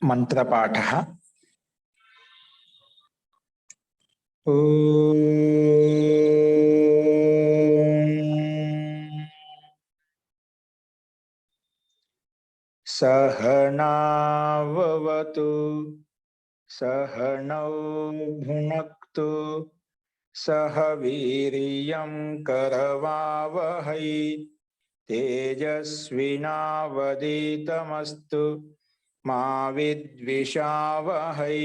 మంత్రపాఠः सहनाववतु सहनौ भुनक्तु सह वीर्यं करवावहै तेजस्विनावधीतमस्तु मा विद्विषावहै।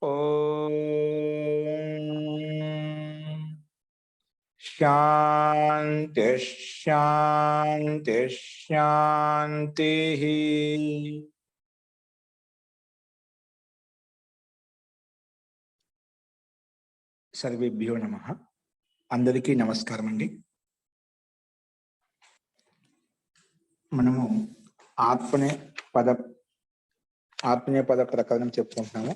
ओम शांति शांति शांति। सर्वेभ्यो नमः। अंदरिकी नमस्कारम अंडी। మనము ఆత్మీయ పద ప్రకరణం చెప్పుకుంటున్నాము.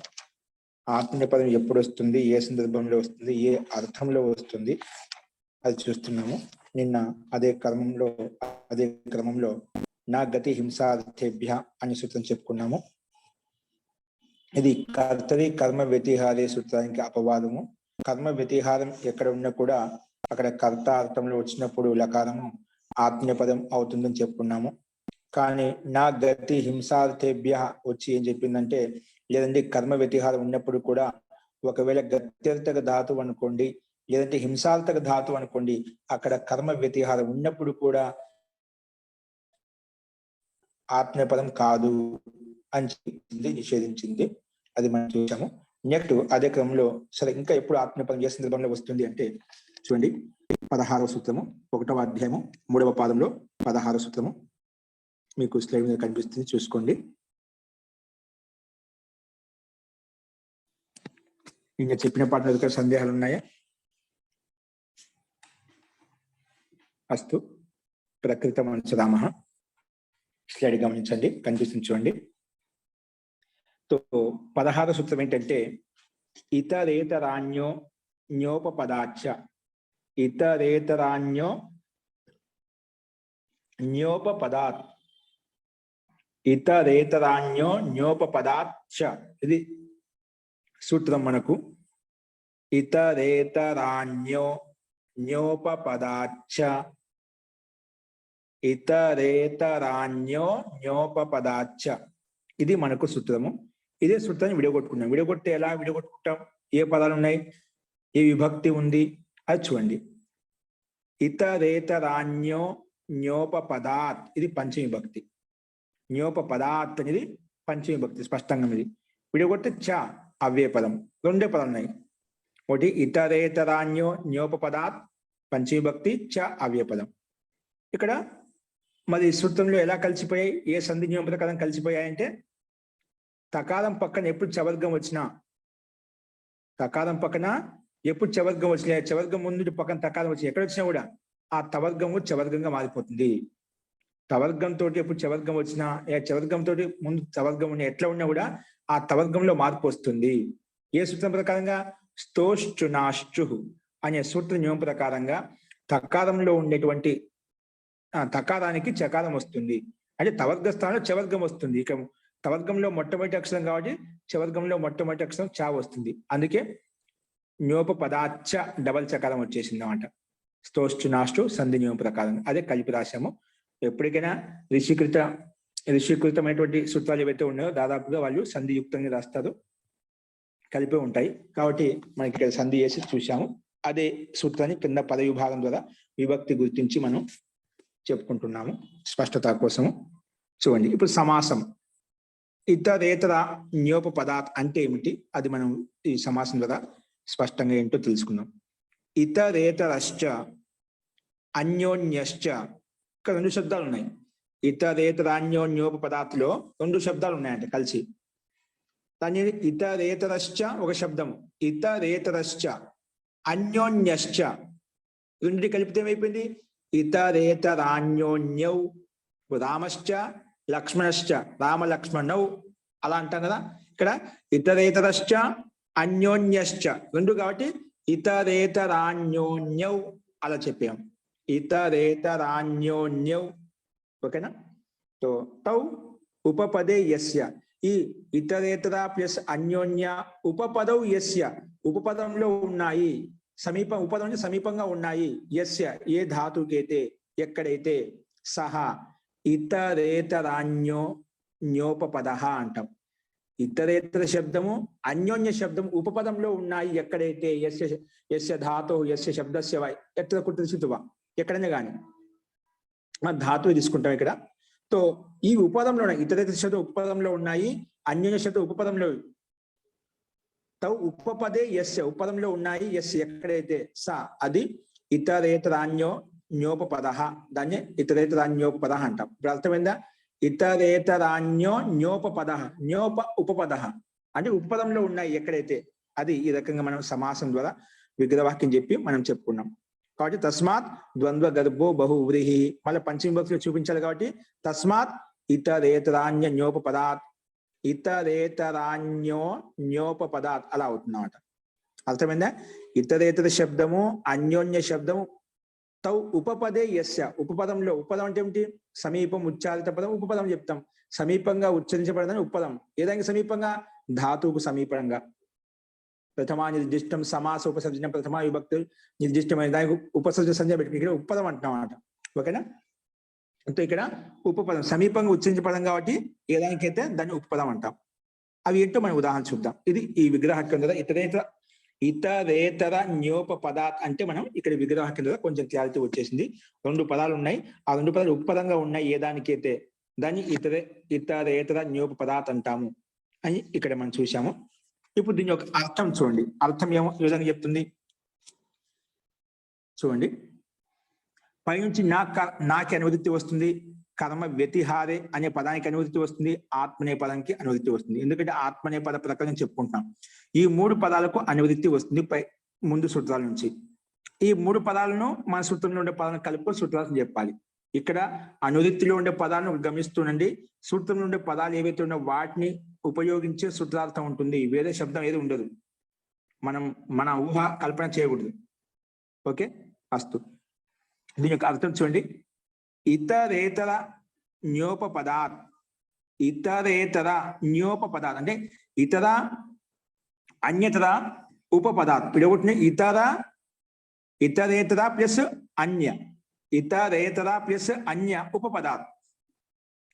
ఆత్మీయ పదం ఎప్పుడు వస్తుంది, ఏ సందర్భంలో వస్తుంది, ఏ అర్థంలో వస్తుంది అది చూస్తున్నాము. నిన్న అదే క్రమంలో నా గతి హింసార్థేభ్య అనే సూత్రం చెప్పుకున్నాము. ఇది కర్తరి కర్మ వ్యతిహారే సూత్రానికి అపవాదము. కర్మ వ్యతిహారం ఎక్కడ ఉన్నా కూడా అక్కడ కర్త అర్థంలో వచ్చినప్పుడు లకారము ఆత్మీయ పదం అవుతుందని చెప్పుకున్నాము. కానీ నా గతి హింసార్థేభ్య వచ్చి ఏం చెప్పిందంటే, లేదంటే కర్మ వ్యతిహారం ఉన్నప్పుడు కూడా ఒకవేళ గత్యర్థక ధాతువు అనుకోండి, లేదంటే హింసార్థక ధాతువు అనుకోండి, అక్కడ కర్మ వ్యతిహారం ఉన్నప్పుడు కూడా ఆత్మీయ పదం కాదు అని చెప్పింది, నిషేధించింది. అది మనం చూసాము. నెక్స్ట్ అదే క్రమంలో సరే ఇంకా ఎప్పుడు ఆత్మీయ పదం ఏ సందర్భంలో వస్తుంది అంటే చూడండి, 16వ సూత్రము 1వ అధ్యాయము 3వ పాదంలో 16వ సూత్రము మీకు స్లైడ్ మీద కనిపిస్తుంది, చూసుకోండి. ఇంకా చెప్పిన పాట దగ్గర సందేహాలు ఉన్నాయా? అస్తు ప్రకృత మనసరామ. స్లైడ్ గమనించండి, కనిపిస్తుంది చూడండి. 16వ సూత్రం ఏంటంటే ఇతరేతరాణ్యో న్యోపపదాచ. ఇతరేతరాణ్యో న్యోపపదాత్. ఇతరేతరాణ్యో న్యోపపదాచ ఇది సూత్రం మనకు. ఇతరేతరాణ్యో న్యోపపదాచ. ఇతరేతరాణ్యో న్యోపపదాచ ఇది మనకు సూత్రము. ఇదే సూత్రాన్ని విడగొట్టుకున్నాం. విడగొట్టే ఎలా విడగొట్టుకుంటాం? ఏ పదాలు ఉన్నాయి, ఏ విభక్తి ఉంది అది చూడండి. ఇతరేతరాణ్యో న్యోపపదాత్ ఇది పంచమి భక్తి. న్యోపపదాత్ అనేది పంచమి భక్తి స్పష్టంగా ఇది. విడగొడితే చ అవ్యయ పదం. రెండే పదాలు ఉన్నాయి. ఒకటి ఇతరేతరాణ్యో న్యోపపదాత్ పంచమి భక్తి, చ అవ్యయ పదం. ఇక్కడ మరి సూత్రంలో ఎలా కలిసిపోయాయి, ఏ సంధి న్యోమ ప్రకారం కలిసిపోయాయంటే, తకారం పక్కన ఎప్పుడు చవర్గం వచ్చినా, తకారం పక్కన ఎప్పుడు చవర్గం వచ్చినా, చవర్గం ముందు పక్కన తకారం వచ్చి ఎక్కడ వచ్చినా కూడా ఆ తవర్గము చవర్గంగా మారిపోతుంది. తవర్గంతో ఎప్పుడు చవర్గం వచ్చినా, చవర్గంతో ముందు తవర్గం ఉన్న ఎట్లా ఉన్నా కూడా ఆ తవర్గంలో మార్పు వస్తుంది. ఏ సూత్రం ప్రకారంగా? స్తోష్చునాశ్చు అనే సూత్ర నియమం ప్రకారంగా తకారంలో ఉండేటువంటి తకారానికి చకారం వస్తుంది. అంటే తవర్గ స్థానంలో చవర్గం వస్తుంది. ఇక తవర్గంలో మొట్టమొదటి అక్షరం కాబట్టి చవర్గంలో మొట్టమొదటి అక్షరం చా వస్తుంది. అందుకే న్యోపపదాచ డబల్ చకారం వచ్చేసింది అన్నమాట. స్తోష్చునాష్టు సంధి నియమం ప్రకారం అదే కలిపి రాశాము. ఎప్పటికైనా ఋషీకృతమైనటువంటి సూత్రాలు ఏవైతే ఉన్నాయో దాదాపుగా వాళ్ళు సంధియుక్తంగా రాస్తారు, కలిపి ఉంటాయి. కాబట్టి మనకి ఇక్కడ సంధి చేసి చూసాము. అదే సూత్రాన్ని కింద పద విభాగం ద్వారా విభక్తి గుర్తించి మనం చెప్పుకుంటున్నాము స్పష్టత కోసము. చూడండి ఇప్పుడు సమాసం. ఇతరేతర న్యోపపదాత్ అంటే ఏమిటి అది మనం ఈ సమాసం ద్వారా స్పష్టంగా ఏంటో తెలుసుకుందాం. ఇతరేతరశ్చ అన్యోన్యశ్చ. ఇక్కడ 2 శబ్దాలు ఉన్నాయి. ఇతరేతరాన్యోన్యోపపదాత్లో 2 శబ్దాలు ఉన్నాయంటే కలిసి. దాని ఇతరేతరశ్చ ఒక శబ్దము, ఇతరేతరశ్చ అన్యోన్యశ్చ రెండింటి కలిపితే ఏమైపోయింది? ఇతరేతరాన్యోన్యౌ రామశ్చ లక్ష్మణశ్చ రామ లక్ష్మణౌ అలా అంటాం కదా. ఇక్కడ ఇతరేతరశ్చ అన్యోన్యశ్చ 2 కాబట్టి ఇతరేతరాన్యోన్యౌ అలా చెప్పాం. ఇతరేతరాన్యోన్యౌ ఓకేనా. తౌ ఉపపదే యస్య ఈ ఇతరేతర ప్లస్ అన్యోన్య ఉపపదౌ యస్య ఉపపదంలో ఉన్నాయి, ఉపపదం నుంచి సమీపంగా ఉన్నాయి, యస్య ఏ ధాతుకైతే ఎక్కడైతే సహా ఇతరేతరాన్యోపపద అంటాం. ఇతరేతర శబ్దము అన్యోన్య శబ్దం ఉపపదంలో ఉన్నాయి ఎక్కడైతే, యస్య యస్య ధాతు యస్య శబ్దస్య వై ఎక్కడ కుట్టివా ఎక్కడైనా కానీ ధాతువు తీసుకుంటాం ఇక్కడ. సో ఈ ఉపపదంలో ఉన్నాయి, ఇతరేతర శబ్దం ఉపపదంలో ఉన్నాయి, అన్యోన్య శబ్దం ఉపపదంలో తౌ ఉపపదే యస్య ఉపపదంలో ఉన్నాయి, యస్య ఎక్కడైతే స అది ఇతరేతరాన్యోపద, దాన్ని ఇతరేతరాన్యోపద అంటాం. ఇప్పుడు అర్థమైందా? ఇతరేతరాన్యోపద, న్యోప ఉపపద అంటే ఉపపదంలో ఉన్నాయి ఎక్కడైతే, అది ఈ రకంగా మనం సమాసం ద్వారా విగ్రహవాక్యం చెప్పి మనం చెప్పుకున్నాం. కాబట్టి తస్మాత్ ద్వంద్వ గర్భో బహు వ్రీహి, మళ్ళీ పంచమి విభక్తిలో చూపించాలి కాబట్టి తస్మాత్ ఇతరేతరాన్యోపపదాత్, ఇతరేతరాన్యోపపదాత్ అలా అవుతుందన్నమాట. అర్థమైందా? ఇతరేతర శబ్దము అన్యోన్య శబ్దము తౌ ఉపపదే యస్య ఉపపదంలో, ఉపపదం అంటే ఏమిటి? సమీపం ఉచ్చారిత పదం ఉపపదం చెప్తాం. సమీపంగా ఉచ్చరించబడదని ఉపపదం. ఏదైనా సమీపంగా ధాతువుకు సమీపంగా ప్రథమా నిర్దిష్టం సమాస ఉపసర్జన ప్రథమా విభక్తి నిర్దిష్టమైన దానికి ఉపసర్జ సంజ్ఞ పెట్టి ఇక్కడ ఉపపదం అంటున్నాం అన్నమాట. ఓకేనా? అంటే ఇక్కడ ఉపపదం సమీపంగా ఉచ్చరించే పదం కాబట్టి ఏదానికైతే దాన్ని ఉపపదం అంటాం. అవి ఏంటో మనం ఉదాహరణ చూద్దాం. ఇది ఈ విగ్రహవాక్యం కదా ఇతరేతర న్యోపపదాత్ అంటే మనం ఇక్కడ విగ్రహవాక్యం కదా కొంచెం క్లారిటీ వచ్చేసింది. రెండు పదాలు ఉన్నాయి, ఆ రెండు పదాలు ఉపపదంగా ఉన్నాయి ఏదానికైతే దాన్ని ఇతరేతర న్యోపపదాత్ అంటాము అని ఇక్కడ మనం చూసాము. ఇప్పుడు దీని యొక్క అర్థం చూడండి. అర్థం ఏమో ఏ విధంగా చెప్తుంది చూడండి. పైనుంచి నాకి అనువృత్తి వస్తుంది, కర్మ వ్యతిహారే అనే పదానికి అనువృత్తి వస్తుంది, ఆత్మనే పదానికి అనువృత్తి వస్తుంది. ఎందుకంటే ఆత్మనే పద ప్రకారం చెప్పుకుంటున్నాం. ఈ మూడు పదాలకు అనువృత్తి వస్తుంది ముందు సూత్రాల నుంచి. ఈ మూడు పదాలను మన సూత్రంలో ఉండే పదాలను కలుపుకొని సూత్రాలను చెప్పాలి. ఇక్కడ అనువృత్తిలో ఉండే పదాలను గమనిస్తుండండి. సూత్రంలో ఉండే పదాలు ఏవైతే ఉన్నాయో వాటిని ఉపయోగించే సూత్రార్థం ఉంటుంది, వేరే శబ్దం ఏది ఉండదు. మన ఊహ కల్పన చేయకూడదు. ఓకే, అస్తు. దీని యొక్క అర్థం చూడండి. ఇతరేతర న్యోపపదాత్, ఇతరేతర న్యోపపదాత్ అంటే ఇతర అన్యతర ఉపపదాత్. విడగొట్టిన ఇతరేతర ప్లస్ అన్య, ఇతరేతర ప్లస్ అన్య ఉపపదాత్.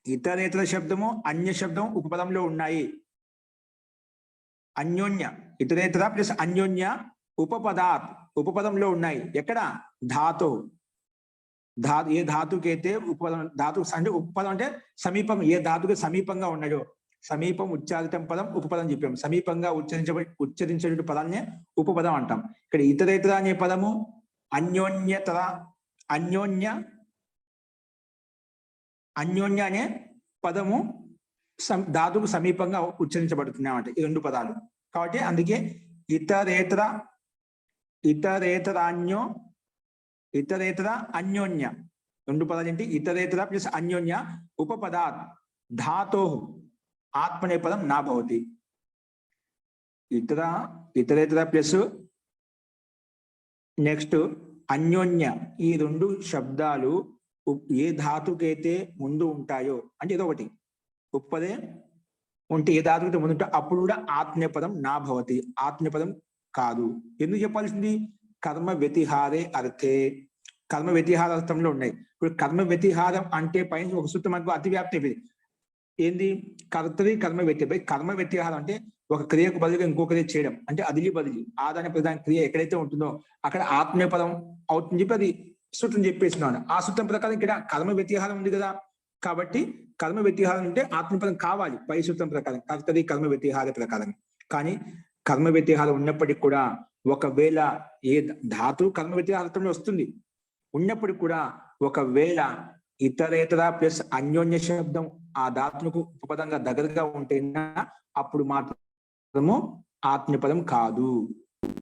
ఇతరేతర శబ్దము అన్య శబ్దం ఉపపదంలో ఉన్నాయి. అన్యోన్య ఇతరేతర ప్లస్ అన్యోన్య ఉపపదాత్ ఉపపదంలో ఉన్నాయి. ఎక్కడ? ధాతు. ఏ ధాతుకైతే ఉపపదం, ధాతు అంటే ఉపపదం అంటే సమీపం, ఏ ధాతుకి సమీపంగా ఉన్నాయో, సమీపం ఉచ్చారితం పదం ఉపపదం చెప్పాం. సమీపంగా ఉచ్చరించే పదాన్ని ఉపపదం అంటాం. ఇక్కడ ఇతరేతర అనే పదము అన్యోన్యతర, అన్యోన్య అనే పదము ధాతుకు సమీపంగా ఉచ్చరించబడుతున్నాయి అన్నమాట ఈ రెండు పదాలు. కాబట్టి అందుకే ఇతరేతర అన్యోన్య రెండు పదాలు ఏంటి? ఇతరేతర ప్లస్ అన్యోన్య ఉపపదాత్ ధాతో ఆత్మనే పదం నా భవతి. ఇతరేతర ప్లస్ నెక్స్ట్ అన్యోన్య, ఈ రెండు శబ్దాలు ఏ ధాతుకైతే ముందు ఉంటాయో, అంటే ఏదో ఒకటి ఉపపదే ఉంటే ఏ ధాతుకైతే ముందు ఉంటాయో అప్పుడు కూడా ఆత్మనేపదం నా భవతి, ఆత్మనేపదం కాదు. ఎందుకు చెప్పాల్సింది? కర్మ వ్యతిహారే అర్థే, కర్మ వ్యతిహార అర్థంలో ఉన్నాయి. ఇప్పుడు కర్మ వ్యతిహారం అంటే పైన ఒక సూత్రం మనకు అతివ్యాప్తి అయిపోయింది. ఏంది? కర్తరి కర్మ వ్యతిహారం. కర్మ వ్యతిహారం అంటే ఒక క్రియకు బదులుగా ఇంకో క్రియ చేయడం, అంటే అదిలి బదిలి ఆదాన ప్రధాన క్రియ ఎక్కడైతే ఉంటుందో అక్కడ ఆత్మనేపదం అవుతుందని చెప్పి అది సూత్రం చెప్పేస్తున్నాను. ఆ సూత్రం ప్రకారం ఇక్కడ కర్మ వ్యతిహారం ఉంది కదా, కాబట్టి కర్మ వ్యతిహారం అంటే ఆత్మపదం కావాలి పై సూత్రం ప్రకారం, కర్తరి కర్మ వ్యతిహార ప్రకారం. కానీ కర్మ వ్యతిహారం ఉన్నప్పటికీ కూడా ఒకవేళ ఏ ధాతు కర్మ వ్యతిహారంలో వస్తుంది ఉన్నప్పటికీ కూడా ఒకవేళ ఇతరేతర ప్లస్ అన్యోన్య శబ్దం ఆ ధాతులకు ఉపపదంగా దగ్గరగా ఉంటేనా అప్పుడు మాత్రము ఆత్మపదం కాదు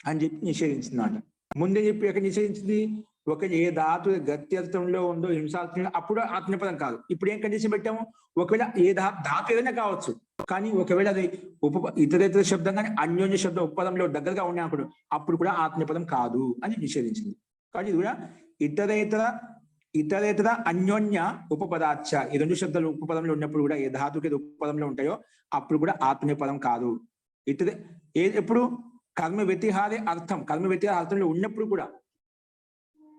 అని చెప్పి నిషేధించిందన్నమాట. ముందే చెప్పి ఎక్కడ నిషేధించింది? ఒక ఏ ధాతు గత్యర్థంలో ఉందో హింసార్థంలో అప్పుడు ఆత్మపదం కాదు. ఇప్పుడు ఏం కండిషన్ పెట్టాము? ఒకవేళ ఏ ధాతు ఏదైనా కావచ్చు, కానీ ఒకవేళ అది ఇతరేతర శబ్దం కానీ అన్యోన్య శబ్దం ఉపపదంలో దగ్గరగా ఉన్నప్పుడు అప్పుడు కూడా ఆత్మపదం కాదు అని నిషేధించింది. కాబట్టి ఇది కూడా ఇతరేతర అన్యోన్య ఉపపదాచ, ఈ రెండు శబ్దాలు ఉపపదంలో ఉన్నప్పుడు కూడా ఏ ధాతుకి ఉపపదంలో ఉంటాయో అప్పుడు కూడా ఆత్మీయ పదం కాదు. ఇతర ఎప్పుడు కర్మ వ్యతిహారే అర్థం, కర్మ వ్యతిహార అర్థంలో ఉన్నప్పుడు కూడా,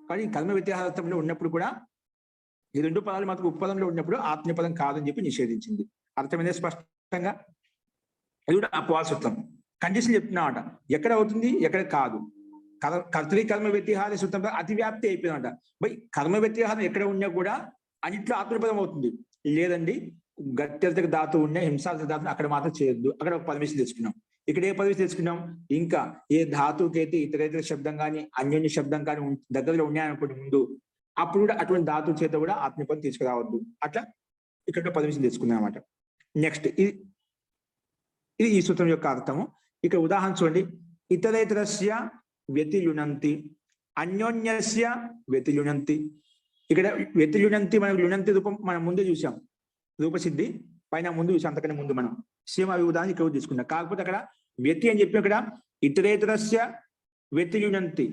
కానీ కర్మ వ్యతిహార అర్థంలో ఉన్నప్పుడు కూడా ఈ రెండు పదాలు మాత్రం ఉపపదంలో ఉన్నప్పుడు ఆత్మీయ పదం కాదని చెప్పి నిషేధించింది. అర్థమైందే స్పష్టంగా. అది కూడా అపవాద సూత్రం కండిషన్ చెప్తున్నమాట. ఎక్కడ అవుతుంది ఎక్కడ కాదు. కర్తృ కర్మ వ్యతిహార సూత్రం అతివ్యాప్తి అయిపోయిందంట. బై కర్మ వ్యతిహారం ఎక్కడ ఉన్నా కూడా అన్నిట్లో ఆత్మపదం అవుతుంది. లేదండి గత్యర్థక ధాతువు ఉన్న హింసార్థక ధాతువు అక్కడ మాత్రం చేయొద్దు, అక్కడ ఒక పదవిషయం తెచ్చుకున్నాం. ఇక్కడ ఏ పదవిషయం తెచ్చుకున్నాం, ఇంకా ఏ ధాతువుకైతే ఇతరేతర శబ్దం కానీ అన్యోన్య శబ్దం కానీ దగ్గరలో ఉన్నాయనుకోండి ముందు, అప్పుడు కూడా అటువంటి ధాతువు చేత కూడా ఆత్మపదం తీసుకురావద్దు. అట్లా ఇక్కడ పదవిషయం తెచ్చుకున్నాం అన్నమాట. నెక్స్ట్ ఇది ఈ సూత్రం యొక్క అర్థము. ఇక్కడ ఉదాహరణ చూడండి. ఇతరేతరస్య వ్యతిలునంతి, అన్యోన్యస్య వ్యతిలునంతి. ఇక్కడ వ్యతిలునంతి మనకు లునంతి రూపం మనం ముందే చూసాం, రూపసిద్ధి పైన ముందు చూసాం, అంతకన్నా ముందు మనం సేమ్ అవి ఉదాహరణ ఇక్కడ తీసుకున్నాం. కాకపోతే అక్కడ వ్యతి అని చెప్పి అక్కడ ఇతరేతరస్య వ్యతిలునంతి,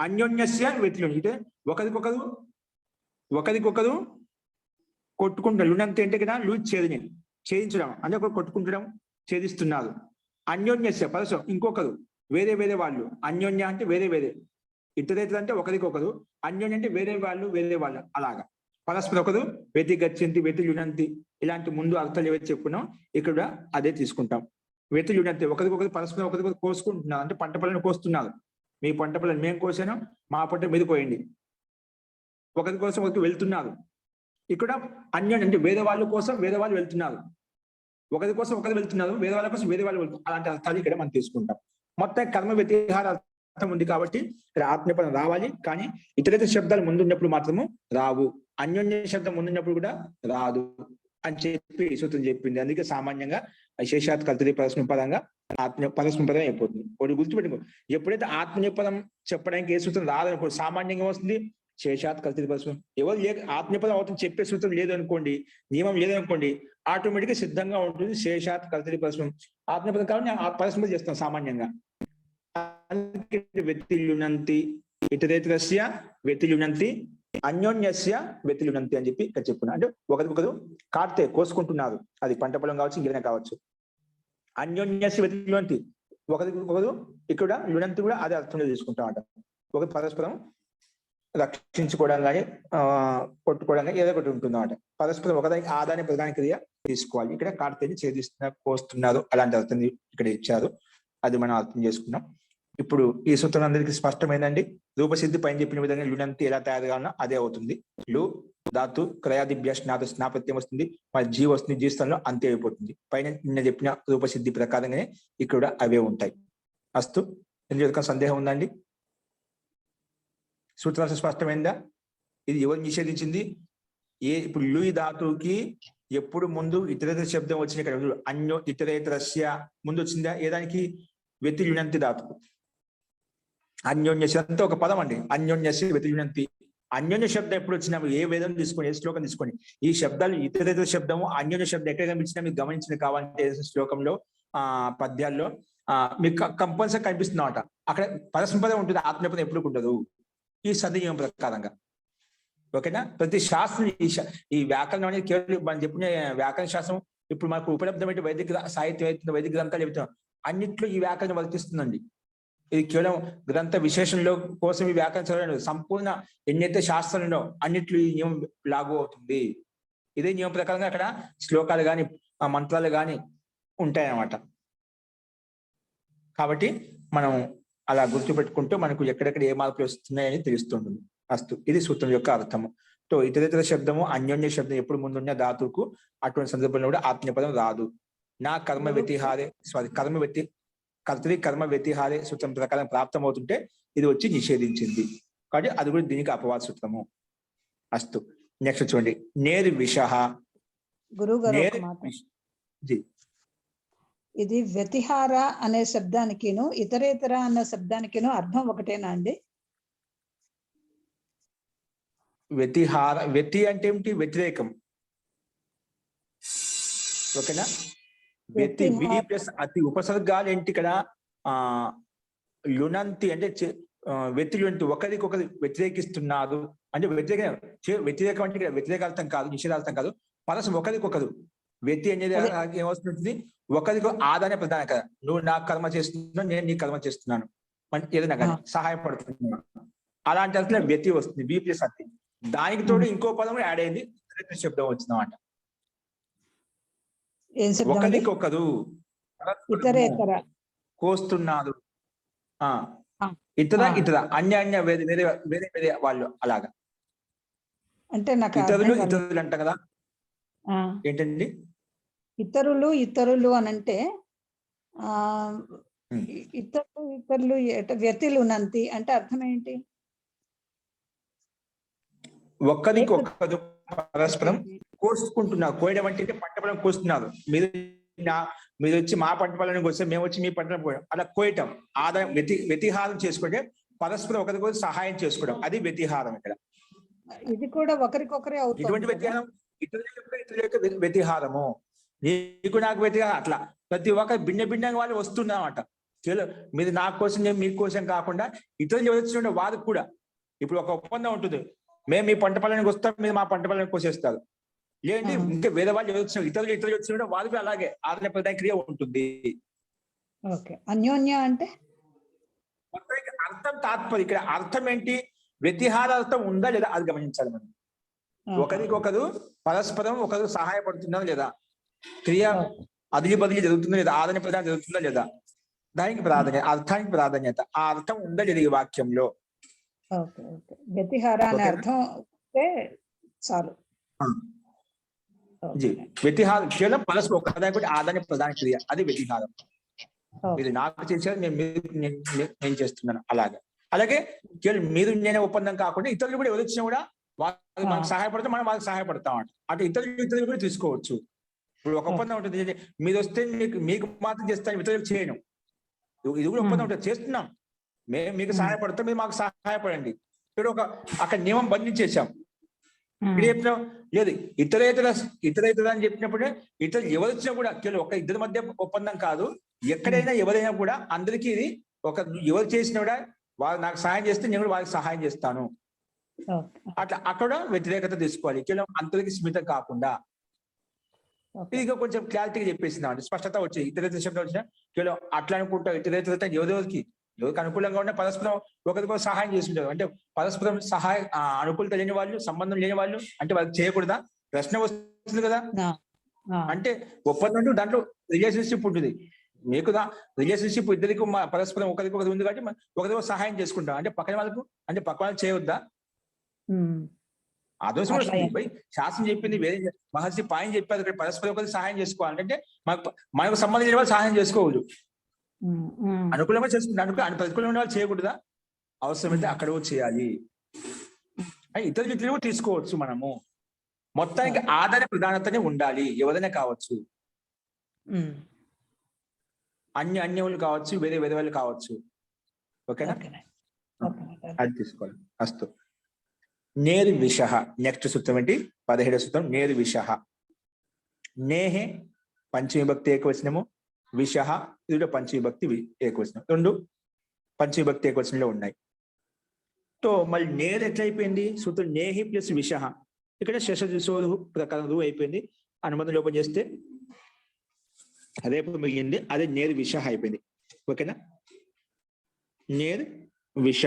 అన్యోన్యస్య వ్యతిలునంతి. అంటే ఒకరికొకరు కొట్టుకుంటారు. లునంతి అంటే ఇక్కడ ఛేదించడం అంటే ఒకరు కొట్టుకుంటడం, ఛేదిస్తున్నారు. అన్యోన్యస్య పరసం ఇంకొకరు, వేరే వేరే వాళ్ళు. అన్యోన్య అంటే వేరే వేరే, ఇతరేతర అంటే ఒకరికొకరు, అన్యోన్య అంటే వేరే వాళ్ళు. అలాగా పరస్పర ఒకరు వ్యతి గచ్చంతి, వ్యతి లునంతి, ఇలాంటి ముందు అర్థాలు ఏవైతే చెప్పుకున్నాం ఇక్కడ అదే తీసుకుంటాం. వ్యతి లునంతి ఒకరికొకరు పరస్పరం ఒకరికొకరు కోసుకుంటున్నారు, అంటే పంట పొలాన్ని కోస్తున్నారు. మీ పంట పొలాన్ని మేము కోసాను, మా పంట మీద కోయండి. ఒకరి కోసం ఒకరికి వెళ్తున్నారు. ఇక్కడ అన్యోన్య అంటే వేరే వాళ్ళ కోసం వేరే వాళ్ళు వెళ్తున్నారు, ఒకరి కోసం ఒకరు వెళ్తున్నారు, వేరే వాళ్ళ కోసం వేరే వాళ్ళు వెళ్తున్నారు. అలాంటి అర్థాలు ఇక్కడ మనం తీసుకుంటాం. మొత్తం కర్మ వ్యతిహార అర్థం ఉంది కాబట్టి ఇక్కడ ఆత్మీయపదం రావాలి, కానీ ఇతరేతర శబ్దాలు ముందున్నప్పుడు మాత్రము రావు, అన్యోన్య శబ్దం ముందున్నప్పుడు కూడా రాదు అని చెప్పి సూత్రం చెప్పింది. అందుకే సామాన్యంగా శేషాత్ కల్తీ పరస్మ పదంగా పరస్మ పదం అయిపోతుంది. ఒకటి గుర్తుపెట్టుకో, ఎప్పుడైతే ఆత్మీయ పదం చెప్పడానికి ఏ సూత్రం రాదనుకో సామాన్యంగా వస్తుంది శేషాత్ కల్తీ పరస్మ. ఎవరు ఆత్మీయ పదం అవుతుంది చెప్పే సూత్రం లేదు అనుకోండి, నియమం లేదనుకోండి, ఆటోమేటిక్ గా సిద్ధంగా ఉంటుంది శేషాత్ కల్తీ పరస్మం. ఆత్మీయ పదం కాబట్టి పరస్మ చేస్తాం సామాన్యంగా. వ్యతిలునంతి, ఇతరేతరస్య వ్యతిలునంతి, అన్యోన్యస్య వ్యతిలునంతి అని చెప్పి ఇక్కడ చెప్పుకున్నా. అంటే ఒకరు కాడితే కోసుకుంటున్నారు, అది పంట పొలం కావచ్చు ఇంకేదైనా కావచ్చు. అన్యోన్యస్య వ్యతిలునంతి ఒకరు ఇక్కడ లునంతి కూడా అదే అర్థంలో తీసుకుంటాం అంట. ఒక పరస్పరం రక్షించుకోవడం కానీ కొట్టుకోవడం కానీ ఏదో ఒకటి ఉంటుంది అన్నమాట. పరస్పరం ఒకదానికి ఆదాయ ప్రధాన క్రియ తీసుకోవాలి. ఇక్కడ కాడితేని ఛేదిస్తున్నారు, కోస్తున్నారు, అలాంటి అర్థం ఇక్కడ ఇచ్చారు. అది మనం అర్థం చేసుకున్నాం. ఇప్పుడు ఈ సూత్రం అందరికీ స్పష్టమైందండి. రూపసిద్ధి పైన చెప్పిన విధంగా లునంతి ఎలా తయారు కావాలన్నా అదే అవుతుంది. లు ధాతు క్రయాదిభ్య స్నాపత్యం వస్తుంది, మరి జీ వస్తుంది, జీ స్థలంలో అంతే అయిపోతుంది. పైన నిన్న చెప్పిన రూపసిద్ధి ప్రకారంగానే ఇక్కడ అవే ఉంటాయి. అస్తు, ఎందుకు సందేహం ఉందండి? సూత్రం స్పష్టమైందా? ఇది ఎవరు నిషేధించింది? ఇప్పుడు లు ధాతువుకి ఎప్పుడు ముందు ఇతరేతర శబ్దం వచ్చిన ఇక్కడ ఇతరేతరస్య ముందు వచ్చిందా? ఏదానికి? వ్యతిలునంతి ధాతువు. అన్యోన్యస్య అంతా ఒక పదం అండి. అన్యోన్యస్య వ్యతిలునంతి. అన్యోన్య శబ్దం ఎప్పుడు వచ్చినా ఏ వేదం తీసుకోండి, ఏ శ్లోకం తీసుకోండి, ఈ శబ్దాలు ఇతరేతర శబ్దము అన్యోన్య శబ్దం ఎక్కడ కనిపించినా మీకు గమనించిన కావాలంటే శ్లోకంలో పద్యాల్లో మీకు కంపల్సరీ కనిపిస్తుంది అన్నమాట. అక్కడ పరస్పరం ఉంటుంది, ఆత్మీయపదం ఎప్పుడు ఉండదు ఈ సంధినియమం ప్రకారంగా. ఓకేనా? ప్రతి శాస్త్రం ఈ వ్యాకరణం అనేది కేవలం మనం చెప్పిన వ్యాకరణ శాస్త్రం ఇప్పుడు మనకు ఉపలబ్ధమైన వైదిక సాహిత్యం వైదిక గ్రంథాలు చెబుతాం, అన్నిట్లో ఈ వ్యాకరణం వర్తిస్తుందండి. ఇది కేవలం గ్రంథ విశేషంలో కోసం ఈ వ్యాకరణ చదవడం, సంపూర్ణ ఎన్నైతే శాస్త్రంలో అన్నిట్లో ఈ నియమం లాగు అవుతుంది. ఇదే నియమం ప్రకారంగా అక్కడ శ్లోకాలు కానీ మంత్రాలు కానీ ఉంటాయన్నమాట. కాబట్టి మనం అలా గుర్తుపెట్టుకుంటూ మనకు ఎక్కడెక్కడ ఏ మార్పులు వస్తున్నాయని తెలుస్తుంటుంది. అస్తు, ఇది సూత్రం యొక్క అర్థము. సో ఇతరేతర శబ్దము అన్యోన్య శబ్దం ఎప్పుడు ముందున్న ధాతువుకు అటువంటి సందర్భంలో కూడా ఆత్మీయపదం రాదు. నా కర్మ వ్యతిహారే కర్మ వ్యతిహారే సూత్రం ప్రకారం ప్రాప్తం అవుతుంటే ఇది వచ్చి నిషేధించింది. కాబట్టి అది కూడా దీనికి అపవాద సూత్రము. అస్తు, నెక్స్ట్ చూడండి. నేర్ విషః. ఇది వ్యతిహార అనే శబ్దానికిను ఇతరేతర అనే శబ్దానికిను అర్థం ఒకటేనా అండి? వ్యతి అంటే ఏమిటి? వ్యతిరేకం. ఓకేనా? వ్యతి వి ప్లస్ అతి ఉపసర్గాలు ఏంటి ఇక్కడ? లునంతి అంటే వ్యతిలునంతి, ఒకరికొకరు వ్యతిరేకిస్తున్నారు అంటే వ్యతిరేకం అంటే ఇక్కడ వ్యతిరేకార్థం కాదు, నిషేధార్థం కాదు, పరస్పరం ఒకరికొకరు. వ్యక్తి అనేది ఏమవుతుంది, ఒకరికి ఆదాయ ప్రధాన కదా. నువ్వు నాకు కర్మ చేస్తున్నావు, నేను నీ కర్మ చేస్తున్నాను, ఏదైనా కానీ సహాయపడుతున్నాను, అలాంటి అర్థంలో వ్యక్తి వస్తుంది, బి ప్లస్ అతి. దానికి తోడు ఇంకో పదం యాడ్ అయింది, శబ్దం వచ్చిందన్నమాట. ఒకరికొకరు కోస్తున్నారు, ఇతర అన్య వేరే వేరే వేరే వేరే వాళ్ళు అలాగా. అంటే నాకు ఇతరులు అంట కదా, ఏంటండి ఇతరులు అని అంటే ఇతరులు వ్యక్తులు నంతి అంటే అర్థం ఏంటి? ఒక్కరికొకరు పరస్పరం కోసుకుంటున్నారు. కోయడం అంటే పంట పొలం కోస్తున్నారు. మీరు వచ్చి మా పంట పొలానికి వస్తే మేము వచ్చి మీ పంట పోయడం, అలా కోయటం. ఆదాయం వ్యతిహారం చేసుకుంటే పరస్పరం ఒకరికొకరు సహాయం చేసుకోవడం, అది వ్యతిహారం. ఇక్కడ ఇది కూడా ఒకరికొకరే అవుతుంది. ఇటువంటి వ్యతిహారం ఇతరుల యొక్క వ్యతిహారము, నీకు నాకు వ్యతిహారం. అట్లా ప్రతి ఒక్కరు భిన్నంగా వాళ్ళు వస్తున్నారన్నమాట. మీరు నా కోసం మీ కోసం కాకుండా ఇతరులు ఎవరు వారికి కూడా ఇప్పుడు ఒక ఒప్పందం ఉంటుంది. మేము మీ పంట పొలానికి వస్తాం, మీరు మా పంట పొలానికి కోసేస్తారు. లేదంటే ఇంకా వేరే వాళ్ళు వచ్చిన ఇతరులు వచ్చిన వారికి అలాగే ఆదాయ ప్రదాయ క్రియ ఉంటుంది. అన్యోన్య అంటే అర్థం తాత్పర్యం. ఇక్కడ అర్థం ఏంటి, వ్యతిహారార్థం ఉందా లేదా అది గమనించాలి మనం. ఒకరికొకరు పరస్పరం ఒకరు సహాయపడుతున్నారు లేదా, క్రియ అదిలి బదిలీ జరుగుతుందా లేదా, ఆదాయ ప్రదానం జరుగుతుందా లేదా, దానికి ప్రాధాన్యత, అర్థానికి ప్రాధాన్యత. ఆ అర్థం ఉందా లేదా ఈ వాక్యంలో. వ్యతిహార అనే అర్థం చాలు. వ్యతిహారం కేవలం పరస్పరం ఒకదానికి ఆదాయ ప్రధాన క్రియ, అది వ్యతిహారం. మీరు నాకు చేసేది నేను చేస్తున్నాను అలాగే. అలాగే కేవలం మీరు నేనే ఒప్పందం కాకుండా ఇతరులు కూడా ఎవరు వచ్చినా కూడా వాళ్ళు మనకు సహాయపడితే మనం వాళ్ళకి సహాయపడతాం అంట. అంటే ఇతరులు కూడా తీసుకోవచ్చు. ఇప్పుడు ఒక ఒప్పందం ఉంటుంది, మీరు వస్తే మీకు మాత్రం చేస్తాను, ఇతరులకు చేయను. ఇది కూడా ఒప్పందం ఉంటుంది, చేస్తున్నాం. మేము మీకు సహాయపడతాం, మీరు మాకు సహాయపడండి. ఇప్పుడు అక్కడ నియమం బంధించేసాం. ఇప్పుడు చెప్పినాం లేదు ఇతర అని చెప్పినప్పుడు ఇతరులు ఎవరు వచ్చినా కూడా కేవలం ఒక ఇద్దరి మధ్య ఒప్పందం కాదు, ఎక్కడైనా ఎవరైనా కూడా అందరికీ ఇది ఎవరు చేసినా కూడా వాళ్ళు నాకు సహాయం చేస్తే నేను కూడా వాళ్ళకి సహాయం చేస్తాను. అట్లా అక్కడ వ్యతిరేకత తీసుకోవాలి, కేవలం అందరికి స్మితం కాకుండా. ఇది కొంచెం క్లారిటీగా చెప్పేసింది అంటే స్పష్టత వచ్చి ఇతరేతర శబ్దం వచ్చినా కేవలం అట్లా అనుకుంటా. ఇతరేతర ఎవరికి అనుకూలంగా ఉన్న పరస్పరం ఒకరికొకరు సహాయం చేసుకుంటారు. అంటే పరస్పరం అనుకూలత లేని వాళ్ళు, సంబంధం లేని వాళ్ళు అంటే వాళ్ళకి చేయకూడదా ప్రశ్న వస్తుంది కదా. అంటే ఒప్పందం అంటే దాంట్లో రిలేషన్షిప్ ఉంటుంది. మీకు రిలేషన్షిప్ ఇద్దరికి పరస్పరం ఒకరికొకరు ఉంది కాబట్టి ఒకరికొకరు సహాయం చేసుకుంటాం. అంటే పక్కన వాళ్ళకి చేయవద్దా, అదోసం వస్తుంది. శాస్త్రం చెప్పింది వేరే, మహర్షి పాయింట్ చెప్పారు ఇక్కడ పరస్పరం ఒకరికి సహాయం చేసుకోవాలంటే మనకు సంబంధించిన వాళ్ళు సహాయం చేసుకోవద్దు. అనుకూలంగా చేసుకుంటారు, ప్రతికూలంగా వాళ్ళు చేయకూడదా, అవసరమైతే అక్కడ చేయాలి. ఇతరులు కూడా తీసుకోవచ్చు మనము. మొత్తానికి ఆదాయ ప్రధానతనే ఉండాలి, ఎవరైనా కావచ్చు, అన్యములు కావచ్చు, వేరే వేరే వాళ్ళు కావచ్చు. ఓకేనా, అది తీసుకోవాలి. అస్తు. నేరు విష. నెక్స్ట్ సూత్రం ఏంటి, 17వ సూత్రం. నేరు విష. నేహే పంచమీభక్తి ఏకవచనము, విష ఇది పంచమీభక్తి ఏకవచనం. రెండు పంచమీభక్తి ఏకవచనంలో ఉన్నాయి. సో మళ్ళీ నేరు ఎట్లయిపోయింది సూత్రం, నేహి ప్లస్ విష. ఇక్కడ శశోరు ప్రకారం అయిపోయింది. అనుబంధం లోపం చేస్తే రేపు మిగిలింది, అదే నేరు విష అయిపోయింది. ఓకేనా, నేర్ విష.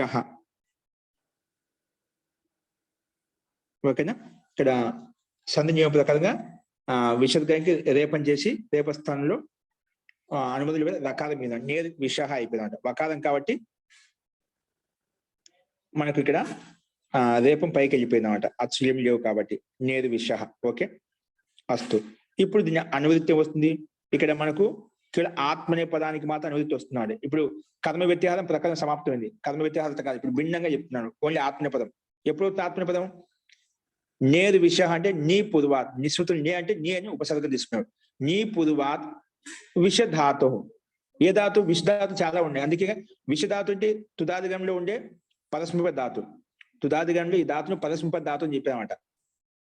ఓకేనా, ఇక్కడ సంధి నియమం ప్రకారంగా విషద్గానికి రేపం చేసి రేప స్థానంలో అనుమతులు మీద రకారం మీద నేర్ విష అయిపోయింది. వకారం కాబట్టి మనకు ఇక్కడ రేపం పైకి వెళ్ళిపోయింది అనమాట, అచ్చులేం లేవు కాబట్టి నేరు విష. ఓకే, అస్తు. ఇప్పుడు దీని అనువృత్తి వస్తుంది. ఇక్కడ మనకు ఇక్కడ ఆత్మ అనే పదానికి మాత్రం అనువృత్తి వస్తున్నాడు. ఇప్పుడు కర్మ వ్యత్యాహారం ప్రకారం సమాప్తమైంది. కర్మ వ్యత్యాహారం కాదు, ఇప్పుడు భిన్నంగా చెప్తున్నాడు. ఓన్లీ ఆత్మనే పదం. ఎప్పుడు ఆత్మనే పదం, నేరు విష అంటే నీ పురువాత్. నిశ్రుతులు నే అంటే నీ అని ఉపసర్గం తీసుకున్నాడు. నీ పురువాత్ విషధాతు. ఏ ధాతు, విషధాతు చాలా ఉన్నాయి. అందుకే విషధాతు అంటే తుదాదిగంలో ఉండే పరస్మిప ధాతు. తుదాదిగంలో ఈ ధాతును పరస్మిప ధాతు అని చెప్పామన్నమాట.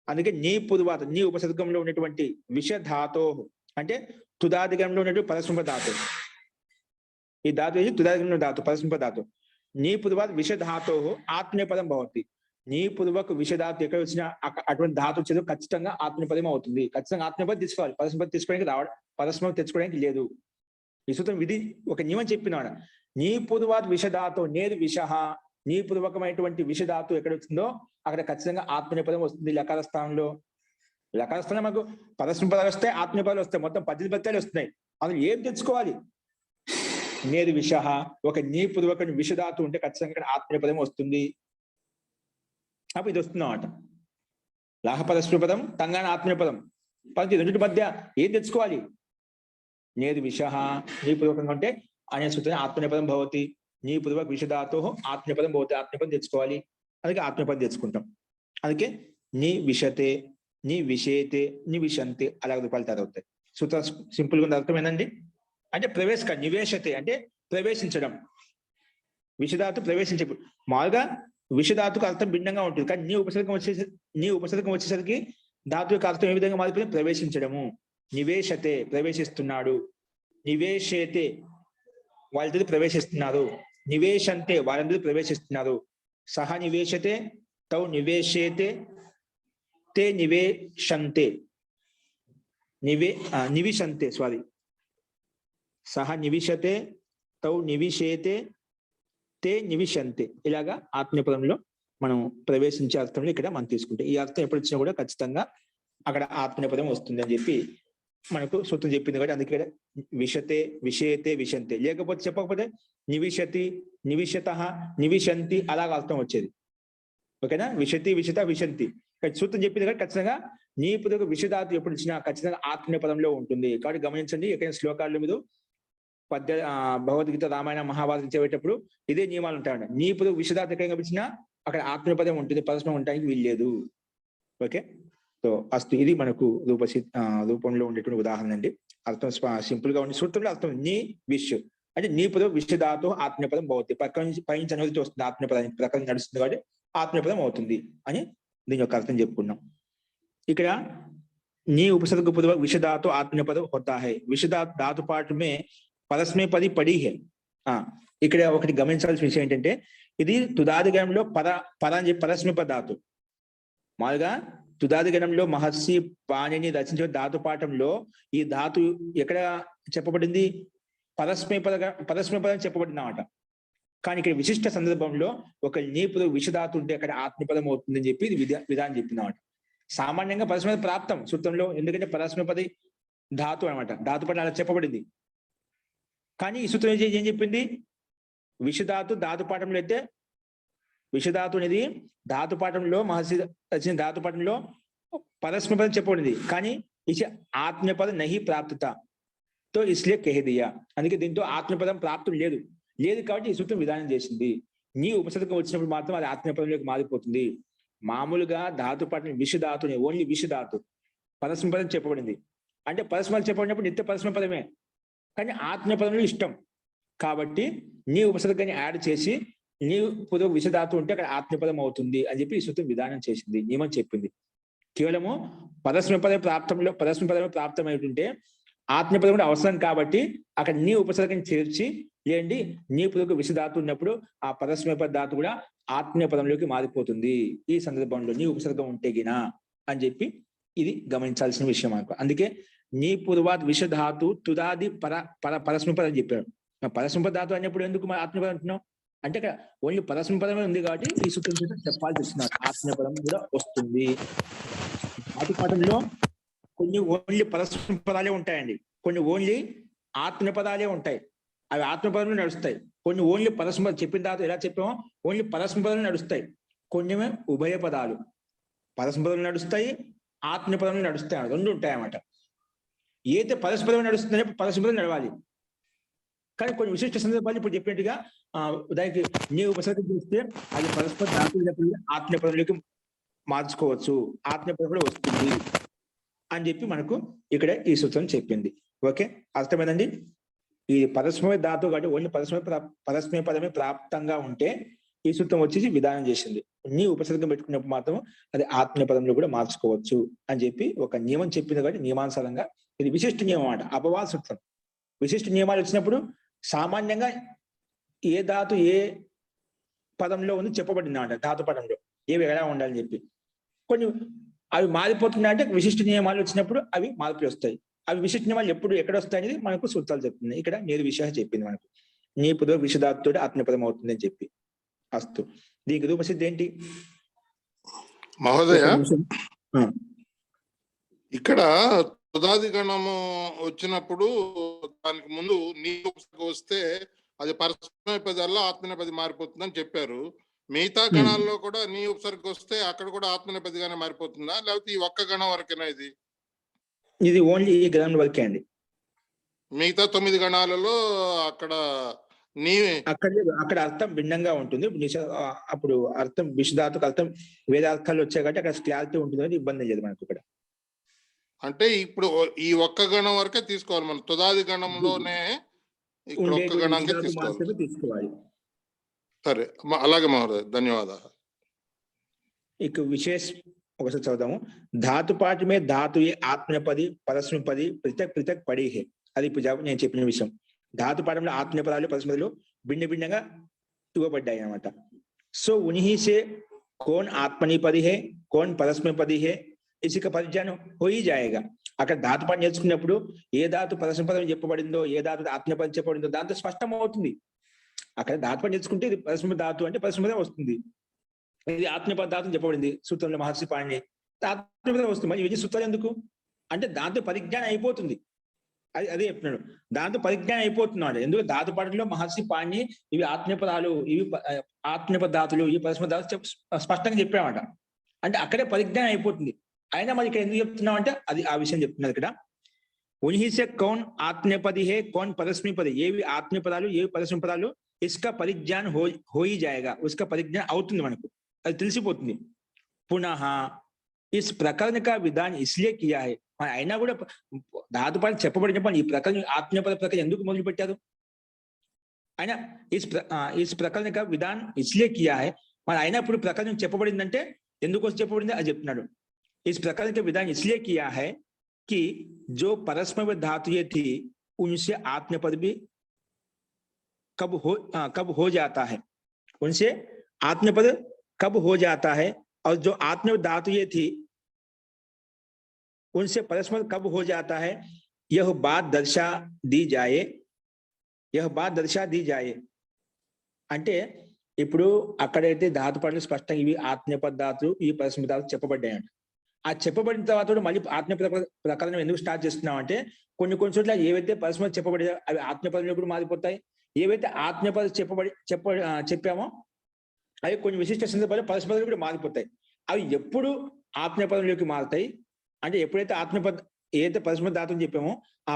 అందుకే నీ పురువాత్, నీ ఉపసర్గంలో ఉన్నటువంటి విషధాతో అంటే తుదాదిగంలో ఉన్నటువంటి పరస్మిప ధాతు. ఈ ధాతు తుదాదిగంలో ధాతు పరస్మిప ధాతు. నీ పురువాత్ విషధాతో ఆత్మీయ పదం భవతి. నీ పూర్వక విషధాతు ఎక్కడ వచ్చినా అటువంటి ధాతు వచ్చేది ఖచ్చితంగా ఆత్మపదం అవుతుంది. ఖచ్చితంగా ఆత్మపది తీసుకోవాలి. పరస్పరం తీసుకోవడానికి పరస్పరం తెచ్చుకోవడానికి లేదు. ఈ సూత్రం విధి ఒక నియమం చెప్పినాడు. నీ పూర్వాత్ విషధాతు నేరు విషహ, నీ పూర్వకమైనటువంటి విషధాతు ఎక్కడ వచ్చిందో అక్కడ ఖచ్చితంగా ఆత్మనేపదం వస్తుంది. లకార స్థానంలో మనకు పరస్పర పదాలు వస్తాయి, ఆత్మనేపదాలు వస్తాయి. మొత్తం 18 ప్రత్యయాలు వస్తున్నాయి. అందులో ఏం తెచ్చుకోవాలి? నేరు విషహ, ఒక నీ పూర్వక విషధాతు ఉంటే ఖచ్చితంగా ఇక్కడ ఆత్మనేపదం వస్తుంది. అప్పుడు ఇది వస్తుందన్నమాట. లాహ పరస్పర పదం, తంగాణ ఆత్మనేపదం. రెండింటి మధ్య ఏం తెచ్చుకోవాలి? నేరు విషహ, నీ పూర్వకంగా ఉంటే అనే సూత్రం ఆత్మనేపదం భవతి. నీ పూర్వక విషధాతో ఆత్మనేపదం భవతి. ఆత్మనేపదం తెచ్చుకోవాలి. అందుకే ఆత్మనేపదం తెచ్చుకుంటాం. అందుకే నీ విషతే, నీ విషేతే, నీ విషంతే అలాగ రూపాయలు తయారవుతాయి. సూత్రం సింపుల్ గా అర్థం ఏంటండి? అంటే నివేశతే అంటే ప్రవేశించడం. విషధాతు ప్రవేశించే మామూలుగా విషధాతుకు అర్థం భిన్నంగా ఉంటుంది. కానీ నీ ఉపసర్గం వచ్చేసరికి ధాతు యొక్క అర్థం ఏ విధంగా మారిపోయింది? ప్రవేశించడము. నివేశతే ప్రవేశిస్తున్నాడు, నివేశేతే వాళ్ళిద్దరు ప్రవేశిస్తున్నారు, నివేశంతే వాళ్ళందరూ ప్రవేశిస్తున్నారు. సహ నివేశతే, తౌ నివేశేతే, తే నివేశంతే, నివిశంతే సారీ. సహ నివిశతే, తౌ నివిశేతే, తే నివిశంతే. ఇలాగా ఆత్మీయపదంలో మనం ప్రవేశించే అర్థంలో ఇక్కడ మనం తీసుకుంటే ఈ అర్థం ఎప్పుడు వచ్చినా కూడా ఖచ్చితంగా అక్కడ ఆత్మనేపదం వస్తుంది అని చెప్పి మనకు సూత్రం చెప్పింది. కాబట్టి అందుకే విషతే, విషేతే, విశంతే. లేకపోతే చెప్పకపోతే నివిశతి, నివిశత, నివిశంతి అలాగ అర్థం వచ్చేది. ఓకేనా? విశతి, విశత, విశంతి. సూత్రం చెప్పింది కాబట్టి ఖచ్చితంగా నీ పూర్వక విషధాతు ఎప్పుడు ఇచ్చినా ఖచ్చితంగా ఆత్మనేపదంలో ఉంటుంది. కాబట్టి గమనించండి, ఎక్కడైనా శ్లోకాల్లో మీరు భగవద్గీత, రామాయణ, మహాభారతం చదివేటప్పుడు ఇదే నియమాలు ఉంటాయండి. నీ పూర్వక విషధాతు ఎక్కడ కనిపించినా అక్కడ ఆత్మనేపదం ఉంటుంది, పరస్పరం ఉండడానికి వీల్లేదు. ఓకే, సో అస్తు. ఇది మనకు రూపంలో ఉండేటువంటి ఉదాహరణ అండి. అర్థం సింపుల్ గా ఉండి సూత్రంలో అర్థం నీ విష్ అంటే నీ పూర్వ విషధాతు ఆత్మనేపదం భవతి. పైనుంచి అనుమతి వస్తుంది ఆత్మనేపదానికి, ప్రకారం నడుస్తుంది కాబట్టి ఆత్మనేపదం అవుతుంది అని దీని యొక్క అర్థం చెప్పుకున్నాం. ఇక్కడ నీ ఉపసర్ग पूर्व विषधातु आत्मनेपद होता है. विषधातु धातु पाठ में परस्मै पदी पड़ी है. ఇక్కడ ఒకటి గమనించాల్సిన విషయం ఏంటంటే ఇది తుదాది గణంలో పర అని చెప్పి పరస్మై పద ధాతు. మామూలుగా తుదాది గణంలో మహర్షి పాణిని రచించిన ధాతు పాఠంలో ఈ ధాతు ఎక్కడ చెప్పబడింది? పరస్మై పదం చెప్పబడింది అన్నమాట. కానీ ఇక్కడ విశిష్ట సందర్భంలో ఒక నీపుడు విషధాతు ఉంటే అక్కడ ఆత్మపదం అవుతుంది అని చెప్పి ఇది విధానం చెప్పింది అన్నమాట. సామాన్యంగా పరస్మై ప్రాప్తం సూత్రంలో, ఎందుకంటే పరస్మైపది ధాతు అనమాట, ధాతు పట్ల అలా చెప్పబడింది. కానీ ఈ సూత్రం ఏం చెప్పింది? విషధాతు ధాతు పాఠంలో అయితే విషధాతు అనేది ధాతు పాఠంలో మహర్షి రచించిన ధాతు పాఠంలో పరస్మైపదం చెప్పబడింది. కానీ ఇచ్చే ఆత్మపదం నహి ప్రాప్తత తో ఇస్లే కహ దియా. అందుకే దీంతో ఆత్మపదం ప్రాప్తం లేదు కాబట్టి ఈ సూత్రం విధానం చేసింది. నీ ఉపసర్గం వచ్చినప్పుడు మాత్రం అది ఆత్మపదంలోకి మారిపోతుంది. మామూలుగా ధాతు పాఠం విషధాతుని ఓన్లీ విషధాతు పరస్మైపదం చెప్పబడింది. అంటే పరస్మైపదం చెప్పబడినప్పుడు నిత్య పరస్మైపదమే, కానీ ఆత్మపదంలో ఇష్టం కాబట్టి నీ ఉపసర్గాన్ని యాడ్ చేసి నీ పూర్వ విషధాతు ఉంటే అక్కడ ఆత్మపదం అవుతుంది అని చెప్పి ఈ సూత్రం విధానం చేసింది, నియమం చెప్పింది. కేవలము పరస్మైపదమే ప్రాప్తమైంటుంటే ఆత్మపదం కూడా అవసరం కాబట్టి అక్కడ నీ ఉపసర్గాన్ని చేర్చి లేండి నీ పూర్వ విషధాతు ఉన్నప్పుడు ఆ పరస్మైపద ధాతు కూడా ఆత్మీయ పదంలోకి మారిపోతుంది ఈ సందర్భంలో నీ ఉపసర్గం ఉంటే గినా అని చెప్పి ఇది గమనించాల్సిన విషయం మనకు. అందుకే నీ పూర్వాత్ విషధాతు తుదాది పరస్మైపదం అని చెప్పాడు. పరస్మైపద ధాతు అన్నప్పుడు ఎందుకు ఆత్మీయపదం అంటున్నాం అంటే ఇక్కడ ఓన్లీ పరస్మైపదమే ఉంది కాబట్టి ఈ సూత్రం చెప్పాల్సి వస్తున్నారు. ఆత్మీయపదం కూడా వస్తుంది. ధాతు పాఠంలో కొన్ని ఓన్లీ పరస్మైపదాలే ఉంటాయండి, కొన్ని ఓన్లీ ఆత్మీయపదాలే ఉంటాయి, అవి ఆత్మపదంలో నడుస్తాయి. కొన్ని ఓన్లీ పరస్మైపదం చెప్పిన తర్వాత ఎలా చెప్పామో ఓన్లీ పరస్మైపదంలో నడుస్తాయి. కొన్ని ఉభయ పదాలు పరస్మైపదంలో నడుస్తాయి, ఆత్మపదంలో నడుస్తాయి, రెండు ఉంటాయి అన్నమాట. ఏదైతే పరస్పరం నడుస్తుందో పరస్పరం నడవాలి. కానీ కొన్ని విశిష్ట సందర్భాలు ఇప్పుడు చెప్పినట్టుగా దానికి నీ ఉపసర్గం చూస్తే అది పరస్పర ధాతు ఆత్మపదంలోకి మార్చుకోవచ్చు, ఆత్మపదం కూడా వస్తుంది అని చెప్పి మనకు ఇక్కడ ఈ సూత్రం చెప్పింది. ఓకే, అర్థమైందండి? ఈ పరస్మయ ధాతు కాబట్టి ఓన్లీ పరస్మయ పదమే ప్రాప్తంగా ఉంటే ఈ సూత్రం వచ్చేసి విధానం చేసింది. నీ ఉపసర్గం పెట్టుకున్నప్పుడు మాత్రం అది ఆత్మీయ పదంలో కూడా మార్చుకోవచ్చు అని చెప్పి ఒక నియమం చెప్పింది. కాబట్టి నియమానుసారంగా ఇది విశిష్ట నియమం అన్నమాట, అపవాద సూత్రం. విశిష్ట నియమాలు వచ్చినప్పుడు సామాన్యంగా ఏ ధాతు ఏ పదంలో ఉంది చెప్పబడింది అన్నమాట ధాతు పదంలో. ఏవి ఎలా ఉండాలని చెప్పి. కొన్ని అవి మారిపోతున్నాయి అంటే విశిష్ట నియమాలు వచ్చినప్పుడు అవి మార్పులు వస్తాయి. అవి విశిష్ట నియమాలు ఎప్పుడు ఎక్కడ వస్తాయి అనేది మనకు సూత్రాలు చెప్తుంది. ఇక్కడ నేరు విషయం చెప్పింది మనకు. నీ పుదో విషదాత్తోటి ఆత్మపదం అవుతుంది అని చెప్పి. అస్తు. దీనికి రూపసిద్ధి ఏంటి మహోదయ? ఆ. ఇక్కడ తుదాది గణము వచ్చినప్పుడు దానికి ముందు నీ వస్తే అది పరస్మైపదల్లా ఆత్మనేపది మారిపోతుందని చెప్పారు. మిగతా గణాల్లో కూడా నీ ఉపసర్గ వస్తే అక్కడ కూడా ఆత్మనేపదిగానే మారిపోతుందా, లేకపోతే ఈ ఒక్క గణం వరకేనా ఇది? ఇది ఓన్లీ ఈ గణం వరకే అండి. మిగతా 9 గణాలలో అక్కడ నీ అక్కడ అర్థం భిన్నంగా ఉంటుంది. అప్పుడు అర్థం విషధాతుకు అర్థం వేదార్థాలు వచ్చాయి కాబట్టి అక్కడ క్లారిటీ ఉంటుంది, ఇబ్బంది లేదు మనకు ఇక్కడ. అంటే ఇప్పుడు ఈ ఒక్క గణం వరకే తీసుకోవాలి మనం. తుదాది గణంలోనే ఇక్కడ ఒక్క గణానికి తీసుకోవాలి. సరే, అలాగే మహోదయ, ధన్యవాదాలు. ఇక విశేష ఒకసారి చదువుదాము. ధాతుపాఠ మే ధాతు ఆత్మనేపది పరస్మైపది పృథక్ పృథక్ పడి హే. అది ఇప్పుడు నేను చెప్పిన విషయం. ధాతు పాఠంలో ఆత్మనేపదాలు పరస్మైపదులు భిన్న భిన్నంగా ఇవ్వబడ్డాయి అన్నమాట. సో ఉన్హీ సే कौन आत्मनिपदी है कौन परस्मैपदी है इसी का परिज्ञान हो ही जाएगा. అక్కడ ధాతుపాఠం నేర్చుకున్నప్పుడు ఏ ధాతు పరస్మైపదం చెప్పబడిందో ఏ ధాతు ఆత్మనేపదం చెప్పబడిందో దాంతో స్పష్టం అవుతుంది. అక్కడ ధాతుపాఠం నేర్చుకుంటే ఇది పరస్మైపద ధాతు అంటే పరస్మైపదం వస్తుంది, ఇది ఆత్మనేపద ధాతు చెప్పబడింది సూత్రంలో మహర్షి పాణిని, ఆత్మనేపదం వస్తుంది. మరి ఇవన్నీ సూత్రాలు ఎందుకు అంటే దాంతో పరిజ్ఞానం అయిపోతుంది. అదే చెప్తున్నాడు, దాంతో పరిజ్ఞానం అయిపోతున్నాడు. ఎందుకు ధాతుపాఠంలో మహర్షి పాణిని ఇవి ఆత్మనేపదాలు, ఇవి ఆత్మనేపద ధాతులు, ఇవి పరస్మైపద ధాతులు స్పష్టంగా చెప్పామట. అంటే అక్కడే పరిజ్ఞానం అయిపోతుంది. అయినా మరి ఇక్కడ ఎందుకు చెప్తున్నాం అంటే అది ఆ విషయం చెప్తున్నారు ఇక్కడ. उन्हीं से कौन आत्मनेपदी है कौन परस्मैपदी, ఏవి ఆత్మనేపదాలు ఏవి పరస్మైపదాలు इसका परिज्ञान हो ही जाएगा, उसका परिज्ञान అవుతుంది మనకు, అది తెలిసిపోతుంది. पुनः इस प्रकरण का विधान इसलिए किया है, అయినా కూడా ధాతుపాఠం చెప్పబడినప్పుడు ఈ ప్రకరణ ఆత్మనేపద ప్రకరణ ఎందుకు మొదలు పెట్టారు అయినా इस प्रकरण का विधान इसलिए किया है, మరి అయినప్పుడు ప్రకరణం చెప్పబడిందంటే ఎందుకోసం చెప్పబడింది అది చెప్తున్నాడు. इस प्रकरण का विधान इसलिए किया है कि जो परस्मैपद धातुएं थी उनसे आत्मनेपद भी कब हो जाता है, उनसे आत्मनेपद कब हो जाता है, और जो आत्मनेपद धातुएं थी उनसे परस्मैपद कब हो जाता है, यह बात दर्शा दी जाए, यह बात दर्शा दी जाए. అంటే ఇప్పుడు అక్కడైతే ధాతుపాఠంలో స్పష్టంగా ఇవి ఆత్మనేపద ధాతులు ఈ పరస్మైపద ధాతులు చెప్పబడ్డాయంట. ఆ చెప్పబడిన తర్వాత కూడా మళ్ళీ ఆత్మనేపద ప్రకరణం ఎందుకు స్టార్ట్ చేస్తున్నాం అంటే కొన్ని చోట్ల ఏవైతే పరస్మైపద చెప్పబడి అవి ఆత్మనేపదంలో కూడా మారిపోతాయి, ఏవైతే ఆత్మనేపద చెప్పామో అవి కొన్ని విశిష్ట సందర్భాల్లో పరస్మైపదంలో కూడా మారిపోతాయి. అవి ఎప్పుడు ఆత్మనేపదంలోకి మారుతాయి అంటే ఎప్పుడైతే ఏదైతే పరస్మైపద ధాతుని చెప్పామో ఆ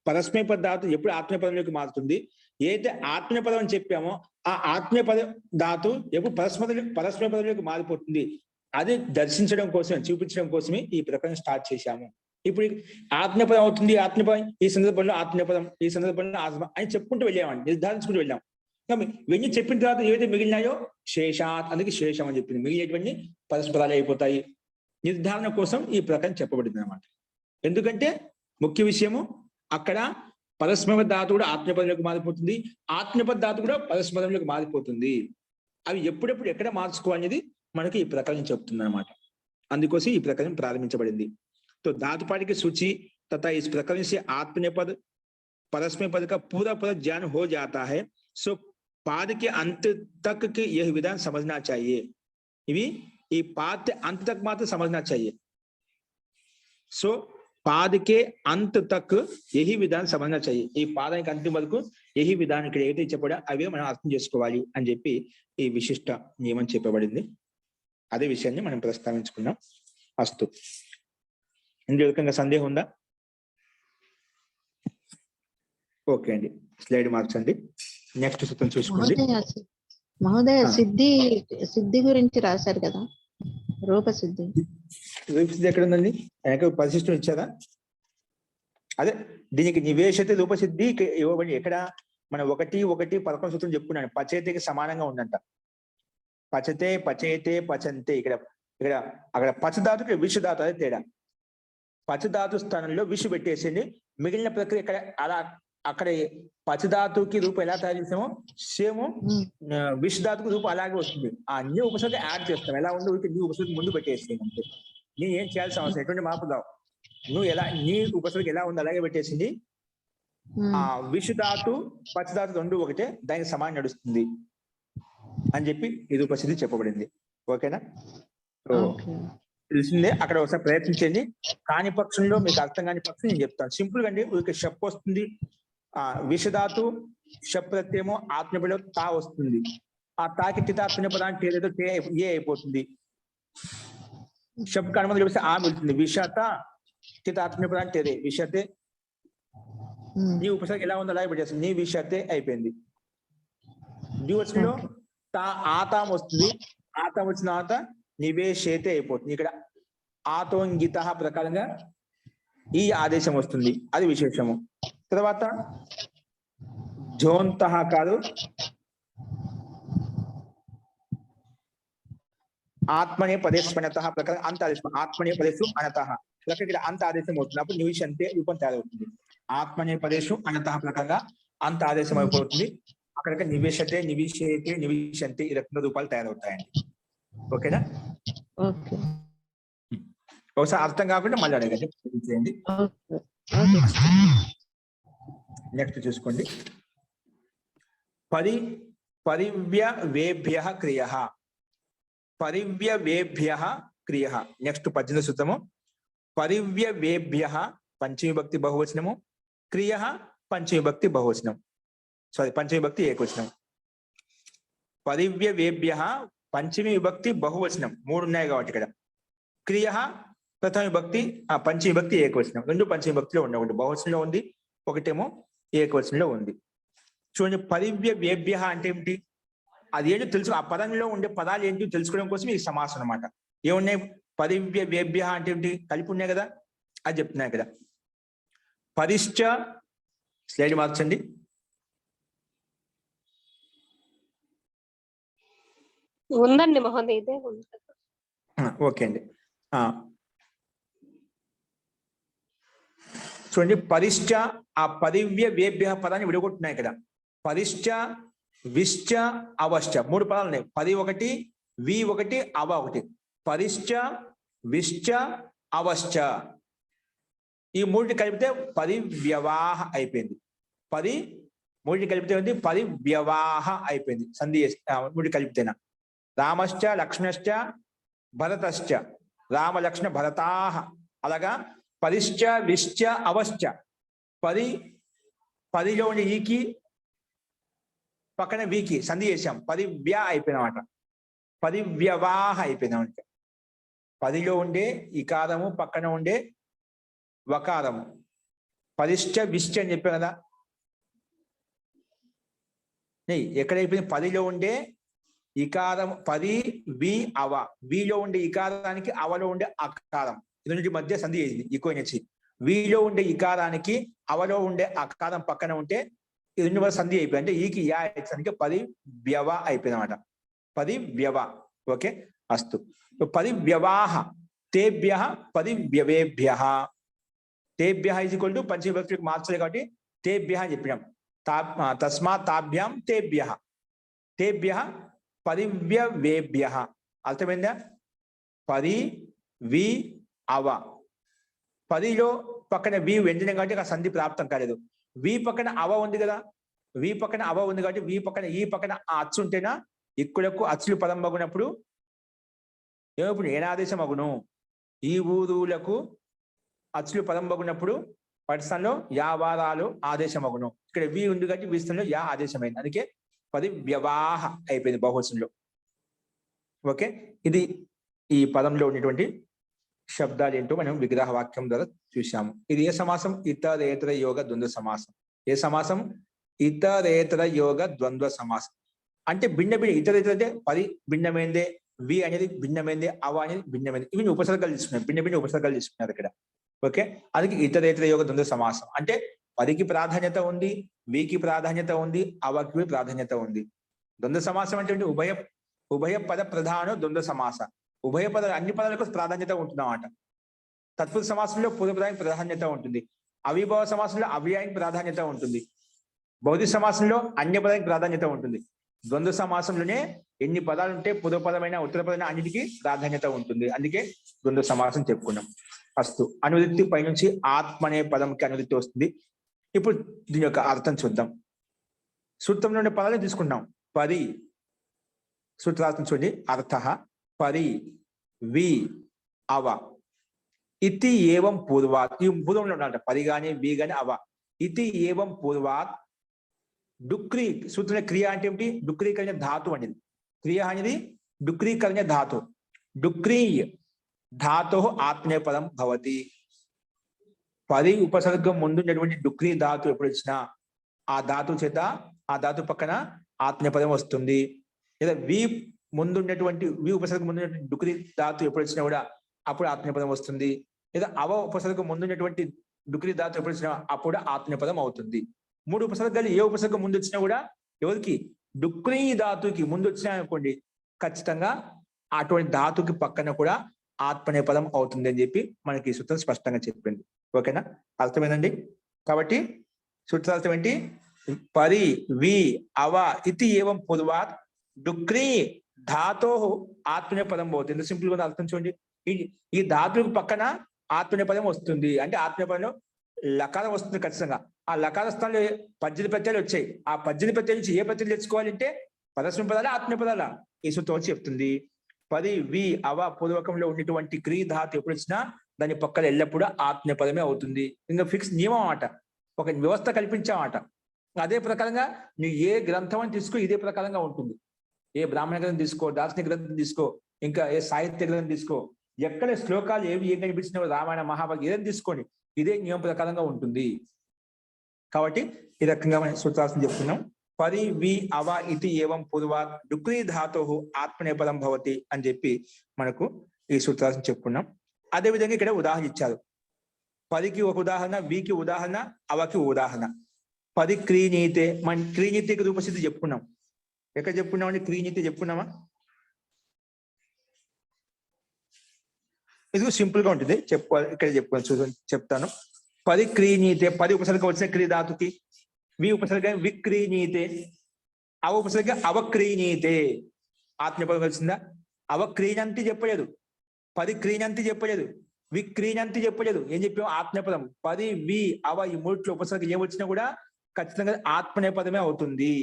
పరస్మైపద ధాతు ఎప్పుడు ఆత్మనేపదంలోకి మారుతుంది, ఏదైతే ఆత్మనేపదం అని చెప్పామో ఆ ఆత్మనేపద ధాతు ఎప్పుడు పరస్మైపదంలోకి మారిపోతుంది, అది దర్శించడం కోసం చూపించడం కోసమే ఈ ప్రకరణం స్టార్ట్ చేశాము. ఇప్పుడు ఆత్మనేపదం అవుతుంది, ఆత్మనేపదం ఈ సందర్భంలో ఆత్మనేపదం ఈ సందర్భంలో ఆత్మ అని చెప్పుకుంటూ వెళ్ళామండి, నిర్ధారించుకుంటూ వెళ్ళాం. ఇవన్నీ చెప్పిన తర్వాత ఏవైతే మిగిలినాయో శేషాత్, అందుకే శేషం అని చెప్పింది, మిగిలినటువంటి పరస్పరాలు అయిపోతాయి. నిర్ధారణ కోసం ఈ ప్రకరణం చెప్పబడింది అన్నమాట. ఎందుకంటే ముఖ్య విషయము అక్కడ పరస్మైపద ధాతు కూడా ఆత్మనేపదంలోకి మారిపోతుంది, ఆత్మనేపద ధాతు కూడా పరస్మైపదంలోకి మారిపోతుంది. అవి ఎప్పుడెప్పుడు ఎక్కడ మార్చుకోవాలనేది మనకి ఈ ప్రకరణం చెప్తుంది అనమాట. అందుకోసం ఈ ప్రకరణం ప్రారంభించబడింది. तो धातुपाठ की सूची तथा इस प्रकरण से आत्मनेपद परस्मैपद का पूरा ज्ञान हो जाता है. सो पाद के अंत तक के यह विधान समझना चाहिए, इवी ఈ పాద अंत तक मात्र समझना चाहिए. सो पाद के अंत तक यही विधान समझना चाहिए. ఈ పాదానికి అంతిమ వరకు यही विधान ఇక్కడ ఏదైతే చెప్పబడా అవే మనం అర్థం చేసుకోవాలి అని చెప్పి ఈ విశిష్ట నియమం చెప్పబడింది. అదే విషయాన్ని మనం ప్రస్తావించుకున్నాం. అస్తు. ఇందులో సందేహం ఉందా? ఓకే అండి, స్లైడ్ మార్చండి. నెక్స్ట్ సూత్రం చూసుకోండి. మహోదయ సిద్ధి గురించి రాశారు కదా, రూపసిద్ధి. రూపసిద్ధి ఎక్కడ ఉందండి? వెనక పరిశిష్టం ఇచ్చారా? అదే దీనికి నివేశత రూపసిద్ధి ఇవ్వబడి ఎక్కడ మనం 1:11 సూత్రం చెప్పుకున్నాను. పచేతకి సమానంగా ఉందంట. పచతే పచేతే పచంతే, ఇక్కడ అక్కడ పచధాతుకి విషధాతు, అదే తేడా. పచధాతు స్థానంలో విషు పెట్టేసింది, మిగిలిన ప్రక్రియ ఇక్కడ అక్కడ పచధాతుకి రూపం ఎలా తయారు చేసామో సేమ్ ఉమ్, విష్ ధాతుకు రూపం అలాగే వస్తుంది. ఆ న్యూ ఉపసర్గ యాడ్ చేస్తాం. ఎలా ఉందో న్యూ ఉపసర్గ ముందు పెట్టేసింది అంతే. నీ ఏం చేయాల్సిన అవసరం ఎటువంటి మార్పు రావు. నువ్వు ఎలా నీ ఉపసర్గ ఎలా ఉందో అలాగే పెట్టేసింది. ఆ విష్ ధాతు పచధాతు రెండు ఒకటే, దానికి సమానం నడుస్తుంది అని చెప్పి ఇది ఉపస్థితి చెప్పబడింది. ఓకేనా? So okay. తెలిసిందే. అక్కడ ఒకసారి ప్రయత్నించండి. కాని పక్షంలో మీకు అర్థం కాని పక్షం నేను చెప్తాను. సింపుల్ గా అండి. ఊరికే షప్ వస్తుంది. విషధాతు షప్ ప్రత్యయము ఆత్మబిలో తా వస్తుంది. ఆ తాకి టితాత్మీయ పదానికి ఏదైతే ఏ అయిపోతుంది. షప్ కనుమ చూపిస్తే ఆ వెళ్తుంది. విషత టితాత్మీయ పదానికి తేదే విషతే. నీ ఉపసర్గ ఎలా ఉందో అలాగే పెట్టేస్తుంది. నీ విషతే అయిపోయింది. డ్యూవర్స్లో ఆతాం వస్తుంది. ఆతం వచ్చిన తర్వాత నివేశేతే అయిపోతుంది. ఇక్కడ ఆతోంగిత ప్రకారంగా ఈ ఆదేశం వస్తుంది. అది విశేషము. తర్వాత జోంత కాదు, ఆత్మనే పదేశనత ప్రకారం అంత ఆదేశం. ఆత్మనే పదేశం అనత ఇక్కడ అంత ఆదేశం అవుతుంది. అప్పుడు నివిషంతే రూపం తయారవుతుంది. ఆత్మనే పదేశం అనత ప్రకారంగా అంత ఆదేశం అయిపోతుంది. అక్కడ నివేశతే, నివిషేతే, నివిషంతే ఈ రకంగా రూపాలు తయారవుతాయండి. ఓకేనా? ఓకే. ఒకసారి అర్థం కాకుండా మళ్ళీ అడగండి. చేయండి. నెక్స్ట్ చూసుకోండి. పరివ్యవేభ్య క్రియ. పరివ్యవేభ్య క్రియ. నెక్స్ట్ 18వ సూత్రము. పరివ్యవేభ్య పంచమి విభక్తి బహువచనము, క్రియ పంచమి విభక్తి బహువచనం. సారీ, పంచమి విభక్తి ఏకవచనం. పరివ్యవేభ్య పంచమి విభక్తి బహువచనం 3 ఉన్నాయి కాబట్టి ఇక్కడ. క్రియ ప్రథమ విభక్తి పంచమి విభక్తి ఏకవచనం. 2 పంచమి విభక్తిలో ఉన్నాయి. ఒకటి బహువచనంలో ఉంది, ఒకటేమో ఏకవచనంలో ఉంది. చూడండి, పరివ్యవేభ్య అంటే ఏమిటి? అది ఏంటో తెలుసు. ఆ పదంలో ఉండే పదాలు ఏంటో తెలుసుకోవడం కోసం ఈ సమాసం అనమాట. ఏమున్నాయి? పరివ్యవేభ్య అంటే ఏమిటి? కలిపి ఉన్నాయి కదా, అది చెప్తున్నాయి కదా. పరిశ్చ, స్లైడ్ మార్చండి. ఉందండి మహోదయ, ఇదే ఉంది. ఓకే అండి. చూడండి, పరిశ్చ ఆ పరివ్యవేభ్య పదాన్ని విడగొట్టున్నాయి ఇక్కడ. పరిశ్చ, విశ్చ, అవశ్చ 3 పదాలు ఉన్నాయి. పది ఒకటి, వి ఒకటి, అవ ఒకటి. పరిశ్చ, విశ్చ, అవశ్చ ఈ 3 కలిపితే పరివ్యవాహ అయిపోయింది. 3 కలిపితే ఉంది పరివ్యవాహ అయిపోయింది. సంధి 3 కలిపితేనా. రామశ్చ, లక్ష్మణశ్చ, భరతశ్చ. రామ, లక్ష్మణ, భరతాహ. అలాగా పరిశ్చ, విశ్చ, అవశ్చ. పదిలో ఉండే ఈకి పక్కన వీకి సంధి చేశాం. పరివ్య అయిపోయినమాట. పరివ్యవాహ అయిపోయినామంట. 10లో ఉండే ఇకారము పక్కన ఉండే వకారము. పరిశ్చ, విశ్చ అని చెప్పాను కదా. ఎక్కడైపోయింది? 10లో ఉండే ఇకారం. పది, వి, అవ. విలో ఉండే ఇకారానికి అవలో ఉండే అకారం. ఇది నుంచి మధ్య సంధి చేసింది ఈకోనిచ్చి. విలో ఉండే ఇకారానికి అవలో ఉండే అకారం పక్కన ఉంటే ఇది నుంచి మధ్య సంధి అయిపోయింది. అంటే ఈకి యా అయ్యేసరికి పరివ్యవ అయిపోయింది అనమాట. పరివ్యవ. ఓకే, అస్తు. పరివ్యవాహ తేభ్య పరివ్యవేభ్య. తేభ్య ఈజ్ ఈక్వల్ టు పంచమి విభక్తికి మార్చలేదు కాబట్టి తేభ్య అని చెప్పినాం. తస్మాత్ తాభ్యాం తేభ్య. తేభ్య పరివ్యవేభ్య. అర్థమైందా? పరి, వి, అవ. 10లో పక్కన వి వెంటనే కాబట్టి ఆ సంధి ప్రాప్తం కాలేదు. వి పక్కన అవ ఉంది కదా. వి పక్కన అవ ఉంది కాబట్టి వి పక్కన ఈ పక్కన ఆ అచ్చు ఉంటేనా ఇక్కడకు అచ్చులు పదం మగునప్పుడు ఏమప్పుడు ఏనాదేశం అగును. ఈ ఊరులకు అచ్చులు పదం మగునప్పుడు వాటి స్థానంలో యా వారాలు ఆదేశం అగును. ఇక్కడ వి ఉంది కాబట్టి వి స్థానంలో యా ఆదేశమైంది. అందుకే పరివ్యవాహ అయిపోయింది బహువచనంలో. ఓకే, ఇది ఈ పదంలో ఉన్నటువంటి శబ్దాలు ఏంటో మనం విగ్రహ వాక్యం ద్వారా చూసాము. ఇది ఏ సమాసం? ఇతరేతర యోగ ద్వంద్వ సమాసం. ఏ సమాసం? ఇతరేతర యోగ ద్వంద్వ సమాసం. అంటే భిన్న భిన్న. ఇతరేతర అంటే పది భిన్నమైందే, వి అనేది భిన్నమైందే, అవ అనేది భిన్నమైంది. ఇవి ఉపసర్గాలు తీసుకున్నారు. భిన్న భిన్న ఉపసర్గాలు తీసుకున్నారు ఇక్కడ. ఓకే, అది ఇతరేతర యోగ ద్వంద్వ సమాసం. అంటే పదికి ప్రాధాన్యత ఉంది, వికి ప్రాధాన్యత ఉంది, అవకి ప్రాధాన్యత ఉంది. ద్వంద్వ సమాసం అంటే ఉభయ పద ప్రధాన ద్వంద్వ సమాస. ఉభయ పద అన్ని పదాలకు ప్రాధాన్యత ఉంటుందన్నమాట. తత్పురుష సమాసంలో పూర్వపదానికి ప్రాధాన్యత ఉంటుంది. అవిభావ సమాసంలో అవ్యయానికి ప్రాధాన్యత ఉంటుంది. బహుళ సమాసంలో అన్య పదానికి ప్రాధాన్యత ఉంటుంది. ద్వంద్వ సమాసంలోనే ఎన్ని పదాలు ఉంటే పూర్వ పదమైన ఉత్తర పదమైన అన్నిటికీ ప్రాధాన్యత ఉంటుంది. అందుకే ద్వంద్వ సమాసం చెప్పుకున్నాం. అస్తు అనువృత్తి పైనుంచి ఆత్మ అనే పదంకి అనువృత్తి వస్తుంది. ఇప్పుడు దీని యొక్క అర్థం చూద్దాం. సూత్రంలో ఉండే పదాలు తీసుకుంటాం. పరి సూత్రార్థం చూడండి. అర్థ పరి వి అవ ఇతి ఏవం పూర్వాత్. ఈ పూర్వంలో ఉండాలంట. పరి గాని వి గాని అవ. ఇతి ఏవం పూర్వాత్ డుక్రీ సూత్ర క్రియ అంటే ఏమిటి? డుక్రీకరణ ధాతు అనేది. క్రియ అనేది డుక్రీకరణ ధాతు. డుక్రీ ధాతు ఆత్మనేపదం భవతి. పది ఉపసర్గం ముందున్నటువంటి డుక్రీ ధాతు ఎప్పుడు వచ్చినా ఆ ధాతు చేత ఆ ధాతు పక్కన ఆత్మనేపదం వస్తుంది. లేదా వి ముందున్నటువంటి వి ఉపసర్గం ముందున్నటువంటి డుక్రీ ధాతు ఎప్పుడు వచ్చినా కూడా అప్పుడు ఆత్మనేపదం వస్తుంది. లేదా అవ ఉపసర్గం ముందున్నటువంటి డుక్రీ ధాతు ఎప్పుడు వచ్చినా అప్పుడు ఆత్మనేపదం అవుతుంది. మూడు ఉపసర్గాలు ఏ ఉపసర్గం ముందు వచ్చినా కూడా ఎవరికి? డుక్రీ ధాతుకి ముందు వచ్చినా అనుకోండి, ఖచ్చితంగా అటువంటి ధాతుకి పక్కన కూడా ఆత్మనేపదం అవుతుంది అని చెప్పి మనకి సూత్రం స్పష్టంగా చెప్పింది. ఓకేనా? అర్థమైందండి. కాబట్టి సూత్రార్థం ఏంటి? పరి వి అవ ఇతి ఏవం పూర్వాత్ డుక్రీ ధాతో ఆత్మనేపదం అవుతుంది. ఎంత సింపుల్ గా అర్థం చూడండి. ఈ ధాతుకు పక్కన ఆత్మనేపదం వస్తుంది అంటే ఆత్మనేపదంలో లకారం వస్తుంది ఖచ్చితంగా. ఆ లకార స్థానంలో 18 ప్రత్యయాలు వచ్చాయి. ఆ 18 ప్రత్యయాల నుంచి ఏ ప్రత్యయం తెచ్చుకోవాలంటే పరస్మ పదాలా ఆత్మనేపదాలా? ఈ సూత్రం వచ్చి చెప్తుంది. పది వి అవ పూర్వకంలో ఉన్నటువంటి క్రీ ధాతు ఎప్పుడు వచ్చినా దాని పక్కన ఎల్లప్పుడూ ఆత్మనేపదమే అవుతుంది. ఇంకా ఫిక్స్ నియమం అన్నమాట, ఒక వ్యవస్థ కల్పించామాట. అదే ప్రకారంగా నువ్వు ఏ గ్రంథం అని తీసుకో ఇదే ప్రకారంగా ఉంటుంది. ఏ బ్రాహ్మణ గ్రంథం తీసుకో, దార్శనిక గ్రంథం తీసుకో, ఇంకా ఏ సాహిత్య గ్రంథం తీసుకో, ఎక్కడ శ్లోకాలు ఏం కనిపించినా రామాయణ మహాభారతం ఏదైనా తీసుకోండి ఇదే నియమం ప్రకారంగా ఉంటుంది. కాబట్టి ఈ రకంగా మనం సూత్రార్థం చెప్తున్నాం. పరి వి అవ ఇతి ఏవం పూర్వాత్ డుక్రీ ధాతు ఆత్మనేపదం భవతి అని చెప్పి మనకు ఈ సూత్రార్థం చెప్పుకున్నాం. అదేవిధంగా ఇక్కడ ఉదాహరణ ఇచ్చారు. పదికి ఒక ఉదాహరణ, వికి ఉదాహరణ, అవకి ఉదాహరణ. పది క్రీనీతే. మన క్రీనీతికి రూపసిద్ధి చెప్పుకున్నాం. ఎక్కడ చెప్పుకున్నామండి? క్రీనీతి చెప్పుకున్నామా? ఇది సింపుల్ గా ఉంటుంది, చెప్పుకోవాలి. ఇక్కడ చెప్తాను. పది క్రీనీతే. పది ఉపసర్గ వచ్చిన క్రీ ధాతుకి. వి ఉపసర్గ విక్రీనీతే. అవ ఉపసర్గ అవక్రీనీతే. ఆత్మనేపదం వచ్చిందా? అవక్రీనంతి చెప్పలేదు, పది క్రీనంతి చెప్పలేదు, విక్రీనంతి చెప్పలేదు. ఏం చెప్పాము? ఆత్మనేపదం. పది వి అవ ఈ మూడిట్లో ఉపసర్గ ఏమొచ్చినా కూడా ఖచ్చితంగా ఆత్మనేపదమే అవుతుంది.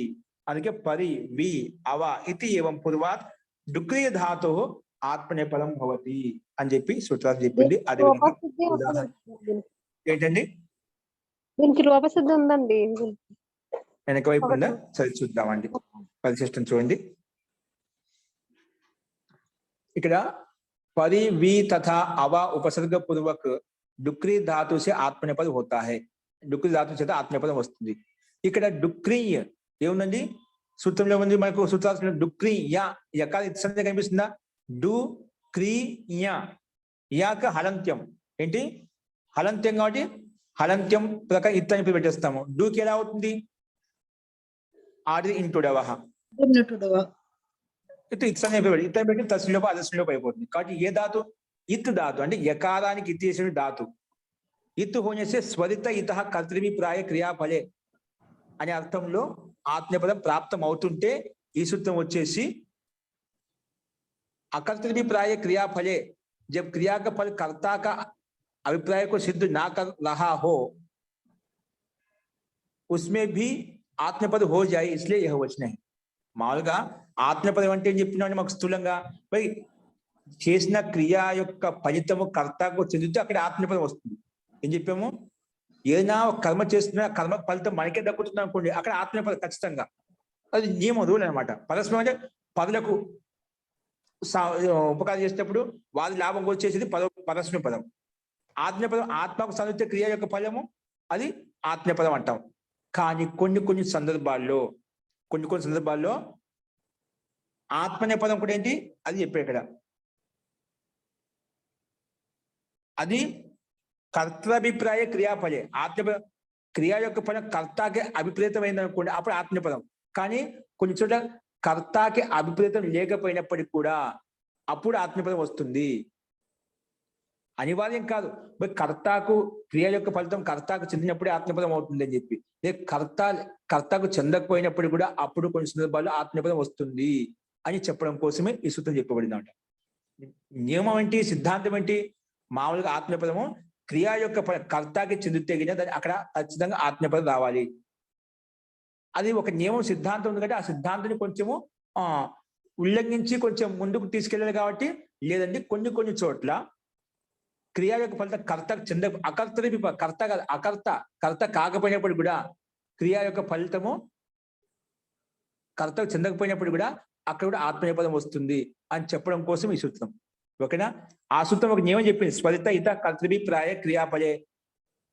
అందుకే పరి వి అవ ఇతి ఏవం పూర్వాత్ డుక్రీ ధాతు ఆత్మనేపదం భవతి అని చెప్పి సూత్రాలు చెప్పింది. అదే ఏంటండి? దీనికి రూపసిద్ధి ఉందండి. వెనక వైపు ఉందా? సరే చూద్దామండి. పరిశిష్టం చూడండి. ఇక్కడ परि वी तथा अव उपसर्ग पूर्वक डुक्री धातु से आत्मनेपद होता है. डुक्री धातु చేత ఆత్మనేపదం వస్తుంది. ఇక్కడ డుక్రీ ఏముందండి? సూత్రంలో ఉంది మనకు. సూత్రాలు డుక్రీ యా యకార ఇత్సందే కనిపిస్తుందా? డు క్రీ యా. యాక హలంత్యం. ఏంటి? హలంత్యం. కాబట్టి హలంత్యం ప్రకారం ఇత్ అని పెట్టేస్తాము. డూకి ఎలా అవుతుంది? ఆడి ఇంటుడవహ. ఇటు ఇత్సనే ఇతని పెట్టి తస్సులోపు అదస్సులోపు అయిపోతుంది. కాబట్టి ఏ ధాతు? ఇత్ ధాతు అంటే యకారానికి ఇత్ చేసిన ధాతు. ఇత్ హోనేసే స్వరిత ఇతః కర్తృభిప్రాయ క్రియాఫలే అనే అర్థంలో ఆత్మనేపదం ప్రాప్తం అవుతుంటే ఈ సూత్రం వచ్చేసి अकर्तृभिप्राय क्रियाफले जब क्रिया का फल कर्ता का अभिप्राय को सिद्ध ना कर रहा हो उसमें भी आत्मपद हो जाए, इसलिए यह वचन है. మామూలుగా ఆత్మపదం అంటే ఏం చెప్పినామని మాకు స్థూలంగా మరి చేసిన క్రియ యొక్క ఫలితము కర్తకు చెందితే అక్కడ ఆత్మపదం వస్తుంది. ఏం చెప్పాము? ఏదైనా కర్మ చేస్తున్నా కర్మ ఫలితం మనకే దక్కుతుంది అనుకోండి, అక్కడ ఆత్మపదం ఖచ్చితంగా. అది నియమం, రూల్ అనమాట. పరస్పరం అంటే పదులకు ఉపకారం చేసేటప్పుడు వారి లాభం వచ్చేసేది పరస్మ పదం. ఆత్మపదం ఆత్మకు సంయుక్త క్రియ యొక్క ఫలము అది ఆత్మపదం అంటాం. కానీ కొన్ని సందర్భాల్లో ఆత్మనేపదం కూడా ఏంటి అది చెప్పాడు ఇక్కడ. అది కర్తృభిప్రాయ క్రియాఫలే. ఆత్మపదం క్రియ యొక్క ఫలం కర్తకి అభిప్రేతమైంది అనుకోండి, అప్పుడు ఆత్మపదం. కానీ కొన్ని చోట్ల కర్తకి అభిప్రేతం లేకపోయినప్పటికీ కూడా అప్పుడు ఆత్మపదం వస్తుంది. అనివార్యం కాదు. మరి కర్తకు క్రియ యొక్క ఫలితం కర్తకు చెందినప్పుడే ఆత్మపదం అవుతుంది అని చెప్పి, కర్తకు చెందకపోయినప్పుడు కూడా అప్పుడు కొన్ని సందర్భాల్లో ఆత్మపదం వస్తుంది అని చెప్పడం కోసమే ఈ సూత్రం చెప్పబడింది అంట. నియమం ఏంటి, సిద్ధాంతం ఏంటి? మామూలుగా ఆత్మపదము క్రియ యొక్క కర్తకి చెందితే దాన్ని అక్కడ ఖచ్చితంగా ఆత్మపదం రావాలి. అది ఒక నియమం, సిద్ధాంతం ఉంది కాబట్టి ఆ సిద్ధాంతాన్ని కొంచెము ఉల్లంఘించి కొంచెం ముందుకు తీసుకెళ్ళాలి. కాబట్టి లేదండి కొన్ని చోట్ల క్రియ యొక్క ఫలితం కర్తకు చెంద కర్త కాకపోయినప్పుడు కూడా క్రియ యొక్క ఫలితము కర్తకు చెందకపోయినప్పుడు కూడా అక్కడ కూడా ఆత్మనేపదం వస్తుంది అని చెప్పడం కోసం ఈ సూత్రం. ఓకేనా? ఆ సూత్రం ఒక నియమం చెప్పింది, స్వరిత ఇత కర్తృభిప్రాయ క్రియాపలే.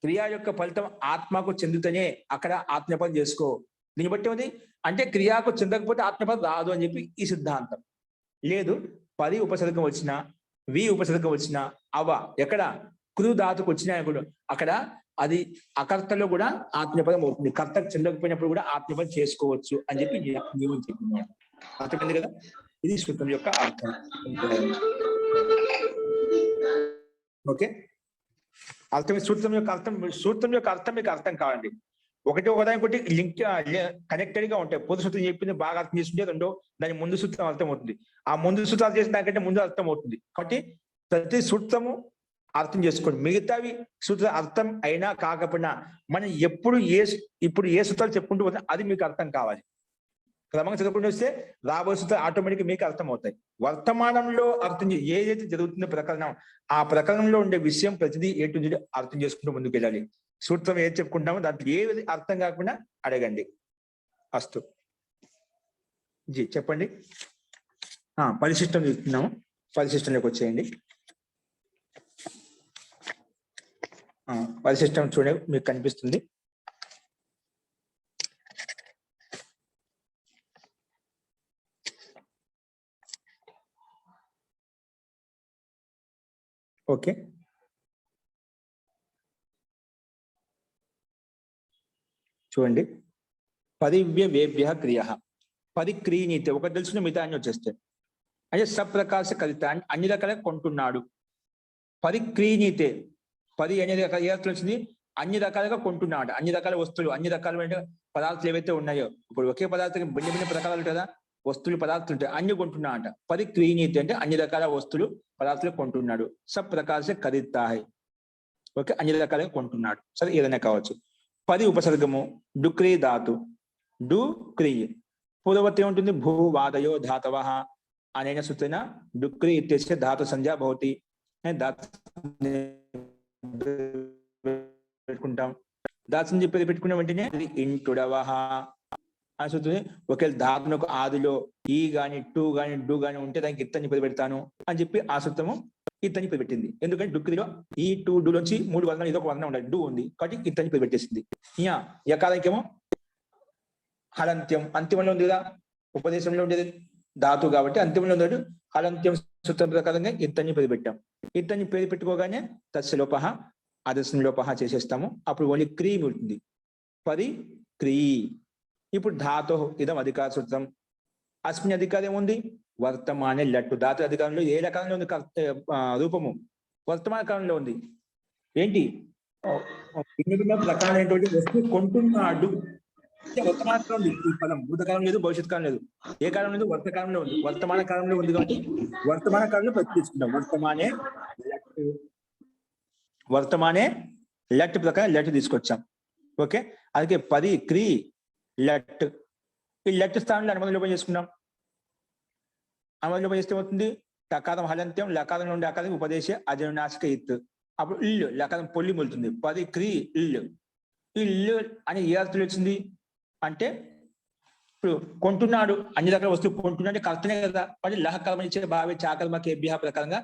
క్రియ యొక్క ఫలితం ఆత్మకు చెందుతనే అక్కడ ఆత్మపదం చేసుకో. దీన్ని బట్టి ఉంది అంటే క్రియాకు చెందకపోతే ఆత్మపదం రాదు అని చెప్పి ఈ సిద్ధాంతం. లేదు, పది ఉపసర్గం వచ్చినా వి ఉపసర్గం వచ్చినా అవ ఎక్కడ కృ ధాతుకు వచ్చినా కూడా అక్కడ అది అకర్తలో కూడా ఆత్మపదం అవుతుంది. కర్తకు చెందకపోయినప్పుడు కూడా ఆత్మపదం చేసుకోవచ్చు అని చెప్పి నియమం చెప్తున్నాడు. అర్థమైంది కదా? ఇది సూత్రం యొక్క అర్థం. ఓకే, అర్థం. సూత్రం యొక్క అర్థం మీకు అర్థం కావాలండి. ఒకదానికి లింక్ కనెక్టెడ్ గా ఉంటాయి. పొద్దు సూత్రం చెప్పింది బాగా అర్థం చేసుకుంటే రెండో దాని ముందు సూత్రం అర్థం అవుతుంది. ఆ ముందు సూత్రాలు చేసిన దానికంటే ముందు అర్థం అవుతుంది. కాబట్టి ప్రతి సూత్రము అర్థం చేసుకోండి. మిగతావి సూత్రం అర్థం అయినా కాకపోయినా మనం ఇప్పుడు ఏ సూత్రాలు చెప్పుకుంటూ పోతే అది మీకు అర్థం కావాలి. క్రమంగా చదువుకుంటూ వస్తే రాబోయే సూత్రాలు ఆటోమేటిక్ మీకు అర్థం అవుతాయి. వర్తమానంలో అర్థం ఏదైతే జరుగుతుందో ప్రకరణం, ఆ ప్రకరణంలో ఉండే విషయం ప్రతిదీ ఏ టు జెడ్ అర్థం చేసుకుంటూ ముందుకు వెళ్ళాలి. సూత్రం ఏది చెప్పుకుంటామో దాంట్లో ఏది అర్థం కాకుండా అడగండి. అస్తు జీ చెప్పండి. పరిశిష్టం చూస్తున్నాము, పరిశిష్టంలోకి వచ్చేయండి. పరిశిష్టం చూడే మీకు కనిపిస్తుంది. ఓకే, చూడండి. పదివ్య వేభ్య క్రియ, పది క్రియనీతి ఒకటి తెలుసుకుని మిగతా అన్ని వచ్చేస్తాయి. అంటే సప్రకాశ కలిత అన్ని రకాలుగా కొంటున్నాడు. పది క్రియనీతే, పది అనేది వచ్చింది అన్ని రకాలుగా కొంటున్నాడు. అన్ని రకాల వస్తువులు, అన్ని రకాలైన పదార్థాలు ఏవైతే ఉన్నాయో, ఇప్పుడు ఒకే పదార్థం భిన్న ప్రకారాలు కదా, వస్తువులు పదార్థాలు ఉంటాయి, అన్ని కొంటున్నా అంట. పది క్రియనీతి అంటే అన్ని రకాల వస్తువులు పదార్థాలు కొంటున్నాడు. సప్రకాశ ఖరీదాయి, ఓకే, అన్ని రకాలుగా కొంటున్నాడు. సరే, ఏదైనా కావచ్చు. పది ఉపసర్గము డుక్రీ ధాతు, డు క్రీ పూర్వవర్తి ఉంటుంది భూవాదయో ధాతవ అనేన సూత్రేణ డుక్రీ ఇత్యస్య ధాతు సంజ్ఞా భవతి. పెట్టుకుంటాం. ధాతు సంజ్ఞ పెట్టుకున్న వెంటనే ఇంటుడవహ అని సూత్రం. ఒకవేళ ధాతునకు ఆదిలో ఈ గాని టూ గాని డు గాని ఉంటే దానికి ఇత్తని పెడతాను అని చెప్పి ఆ సూత్రము ఇత్తని పెట్టింది. ఎందుకంటే డుక్కిలో ఈ టూ డు నుంచి 3 వర్ణాలు ఏదో ఒక వర్ణం ఉండాలి, డు ఉంది కాబట్టి ఇత్తని పెట్టేసింది. యకాలకేమో హలంత్యం, అంతిమంలో ఉంది కదా, ఉపదేశంలో ఉండేది ధాతు కాబట్టి అంతిమంలో ఉన్నాడు. హలంత్యం సూత్రం ప్రకారంగా ఇత్తని పెట్టాం. ఇత్తని పేరు పెట్టుకోగానే తస్య లోపహ ఆదర్శం లోపహ చేసేస్తాము. అప్పుడు ఓన్లీ క్రీ ఉంటుంది, పది క్రీ. ఇప్పుడు ధాతు ఇదం అధికార సూత్రం. అస్మిన్ అధికారం ఏముంది? వర్తమానే లట్టు. ధాతు అధికారంలో ఏ రకంలో ఉంది రూపము? వర్తమాన కాలంలో ఉంది. ఏంటి? భిన్న భిన్న రకాలైనటువంటి వస్తువు కొంటున్నాడు. వర్తమాన కాలం ఉంది. ఈ పదం భూతకాలం లేదు, భవిష్యత్ కాలం లేదు. ఏ కాలం లేదు? వర్తకాలంలో ఉంది. వర్తమాన కాలంలో ఉంది కాబట్టి వర్తమాన కాలంలో ప్రతిష్ఠించుకుంటాం. వర్తమానే లట్ ప్రకారం లట్ తీసుకొచ్చాం. ఓకే, అందుకే పది క్రీ లట్. ఈ లట్ స్థానంలో అనుమతి లోపం చేసుకున్నాం. అనుమతి లోపం చేస్తే అవుతుంది టకారం హలంత్యం, లకారం నుండి అకారం ఉపదేశ అజనునాశక ఇత్. అప్పుడు ఇల్లు లకారం పొల్లి మొలుతుంది. పది క్రీ ఇల్లు. ఇల్లు అని ఏ అర్థం వచ్చింది అంటే ఇప్పుడు కొంటున్నాడు, అన్ని రకాల వస్తువు కొంటున్నాడు అంటే కర్తనే కదా. మరి లహ కర్మ ఇచ్చే భావే చాకర్మ కేభ్య ప్రకారంగా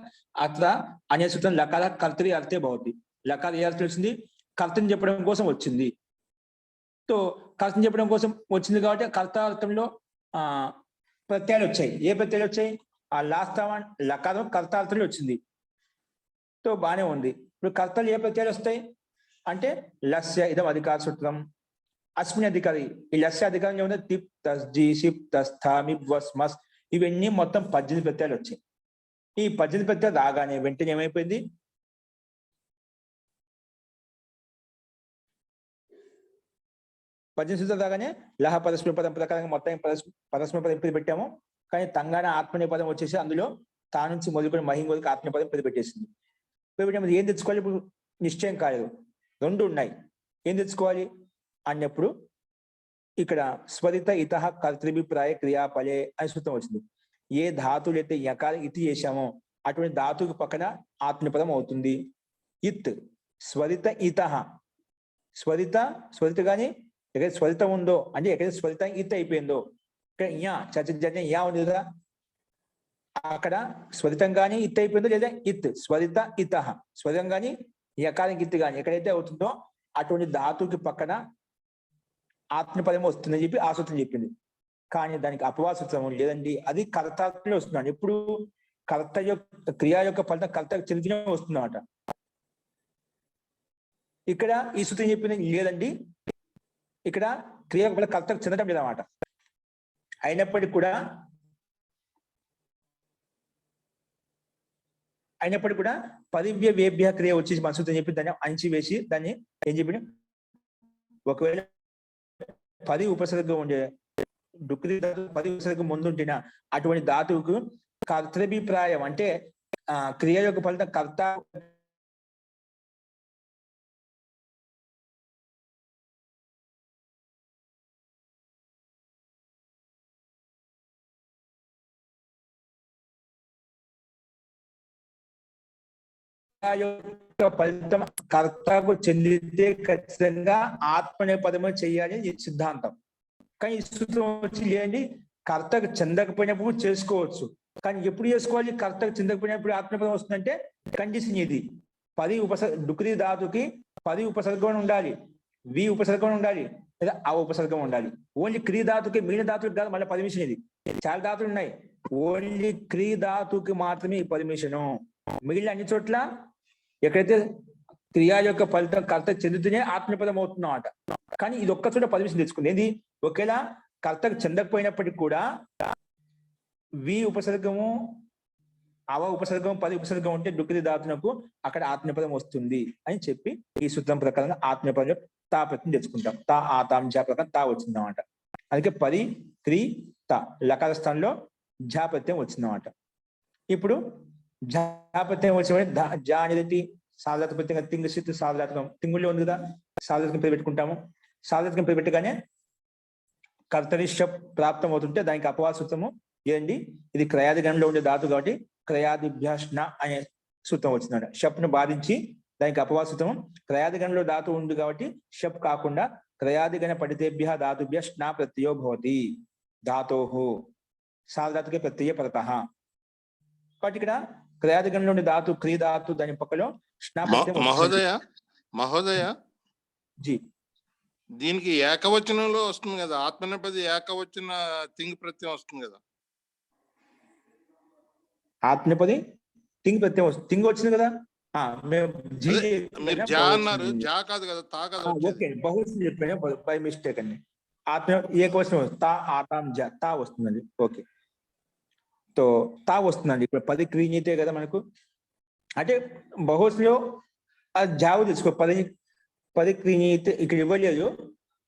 అత్ర అనే సూత్రం లకార కర్తరి అర్థే భవతి. లకార ఏ అర్థం వచ్చింది? కర్తని చెప్పడం కోసం వచ్చింది. సో కర్తని చెప్పడం కోసం వచ్చింది కాబట్టి కర్తార్థంలో ప్రత్యయాలు వచ్చాయి. ఏ ప్రత్యయాలు వచ్చాయి? ఆ లాస్తావన్ లకారం కర్తార్థంలో వచ్చింది. సో బాగానే ఉంది. ఇప్పుడు కర్తలు ఏ ప్రత్యయాలు వస్తాయి అంటే లస్య ఇదం అధికార సూత్రం. అస్మిన్ అధికారి, ఈ లస్య అధికారంలో ఉన్న తిప్ తస్ జీ సిప్ తస్ థామి వస్ మస్ ఇవన్నీ మొత్తం 18 ప్రత్యయాలు వచ్చాయి. ఈ 18 ప్రత్యయాలు రాగానే వెంటనే ఏమైపోయింది? పద్దెనిమిది సూత్రాలు రాగానే లహ పరస్మర పదం ప్రకారంగా మొత్తం పరస్మర పదం పేరు పెట్టాము. కానీ తంగాణ ఆత్మనే పదం వచ్చేసి అందులో తా నుంచి మొదలుకొని మహిం వరకు ఆత్మ పదం పేరు పెట్టేసింది. పేరు పెట్టినప్పుడు ఏం తెచ్చుకోవాలి? ఇప్పుడు నిశ్చయం కాలేదు, రెండు ఉన్నాయి, ఏం తెచ్చుకోవాలి అన్నప్పుడు ఇక్కడ స్వరిత ఇత కర్తృభిప్రాయ క్రియాపలే అని సూత్రం వచ్చింది. ఏ ధాతువులు అయితే యకార ఇతి చేశామో అటువంటి ధాతువుకి పక్కన ఆత్మపదం అవుతుంది. ఇత్ స్వరిత ఇత స్వరిత కానీ ఎక్కడ స్వరిత ఉందో అంటే ఎక్కడ స్వరిత ఇత్ అయిపోయిందో, ఇక్కడ యా చర్చ యా ఉంది కదా, అక్కడ స్వరితం కానీ ఇత్ అయిపోయిందో, లేదా ఇత్ స్వరిత ఇత స్వరితం కానీ యకారం ఇత్ కానీ ఎక్కడైతే అవుతుందో అటువంటి ధాతువుకి పక్కన ఆత్మపదం వస్తుందని చెప్పి ఆ సూత్రం చెప్పింది. కానీ దానికి అపవాసూత్రం లేదండి, అది కర్తలో వస్తున్నాడు. ఎప్పుడు కర్త యొక్క క్రియ యొక్క ఫలితం కర్తకు చెందిన వస్తుందన్నమాట. ఇక్కడ ఈ సూత్రం చెప్పింది లేదండి, ఇక్కడ క్రియ వల్ల కర్తకు చెందడం లేదన్నమాట. అయినప్పటికీ కూడా పదివ్య వేభ్య క్రియ వచ్చేసి మన సూత్రం చెప్పి దాన్ని అంచి వేసి దాన్ని ఏం చెప్పి ఒకవేళ 10 ఉపసర్గం ఉండే డుక్రి ధాతు 10 ఉపసర్గం ముందుంటిన అటువంటి ధాతువుకు కర్తృభిప్రాయం అంటే క్రియ యొక్క ఫలితం కర్త ఫలితం కర్తకు చెందితే ఖచ్చితంగా ఆత్మనే పదమే చేయాలి ఈ సిద్ధాంతం. కానీ ఈ సూత్రం వచ్చి లేదండి, కర్తకు చెందకపోయినప్పుడు చేసుకోవచ్చు, కానీ ఎప్పుడు చేసుకోవాలి? కర్తకు చెందకపోయినప్పుడు ఆత్మపదం వస్తుందంటే కండిషన్ ఇది. 10 డుక్రి ధాతుకి 10 ఉపసర్గం ఉండాలి, వి ఉపసర్గం ఉండాలి, లేదా ఆ ఉపసర్గం ఉండాలి. ఓన్లీ క్రీ ధాతుకి, మిగిలిన ధాతుకి కాదు, మళ్ళీ పర్మిషన్ ఇది. చాలా ధాతులు ఉన్నాయి, ఓన్లీ క్రీ ధాతుకి మాత్రమే ఈ పర్మిషను. మిగిలిన అన్ని చోట్ల ఎక్కడైతే క్రియా యొక్క ఫలితం కర్త చెందుతూనే ఆత్మపదం అవుతున్నమాట. కానీ ఇది ఒక్క చోట పర్మిషన్ తెచ్చుకుంది. ఏంది? ఒకేలా కర్తకు చెందకపోయినప్పటికీ కూడా వి ఉపసర్గము అవ ఉపసర్గం 10 ఉపసర్గం ఉంటే డుక్రి ధాతునకు అక్కడ ఆత్మపదం వస్తుంది అని చెప్పి ఈ సూత్రం ప్రకారంగా ఆత్మపదం తా ప్రత్యయం తెచ్చుకుంటాం. తా ఆతాం జా ప్రకారం తా వచ్చిందన్నమాట. అందుకే 10 క్రీ తా లకార స్థానంలో జా ప్రత్యయం వచ్చిందన్నమాట. ఇప్పుడు జా ప్రత్యయం వచ్చిన జా అనేది సాధారణ ప్రత్యేక తింగ్ స్థితి సాధారణం తింగుల్లో ఉంది కదా, సాధారణ పేరు పెట్టుకుంటాము. సాధారణ పేరు పెట్టగానే కర్తరిష ప్రాప్తం అవుతుంటే దానికి అపవాసూత్రము ఏంటి? ఇది క్రయాదిగణంలో ఉండే ధాతు కాబట్టి క్రయాదిభ్యాష్ణ అనే సూత్రం వచ్చిందంట. షప్ను బాధించి దానికి అపవాసూత్రం క్రయాదిగణంలో ధాతు ఉంది కాబట్టి షప్ కాకుండా క్రయాదిగణ పఠితేభ్య ధాతుభ్య స్నా ప్రత్యయో భవతి ధాతోహు సాధారణకే ప్రత్యయ పరతః. కాబట్టి ఇక్కడ క్రయాదిగణంలో ఉండే ధాతు క్రీ ధాతు దాని పక్కలో స్నా ప్రత్యయం. మహోదయ జీ దీనికి ఏకవచనంలో వస్తుంది కదా, ఆత్మనేపది ఏకవచన తింగ్ ప్రత్యయం వస్తుంది కదా. ఆత్మనేపది తింగ్ ప్రత్యయం వస్తుంది, తింగ్ వచ్చింది కదా. మీరు జా అన్నారు, జా కాదు కదా, తా కదా. ఓకే, బహువచనం చెప్పాను బై మిస్టేక్ అండి. ఆత్మ ఏకవచనం తా ఆతాం జా తా వస్తుందండి. ఓకే, తో తా వస్తుందండి. ఇప్పుడు 10 క్రీనీతే కదా మనకు, అంటే బహువచనంలో ఆ జావు తెచ్చుకో. 10 క్రీనీతే ఇక్కడ ఇవ్వలేదు.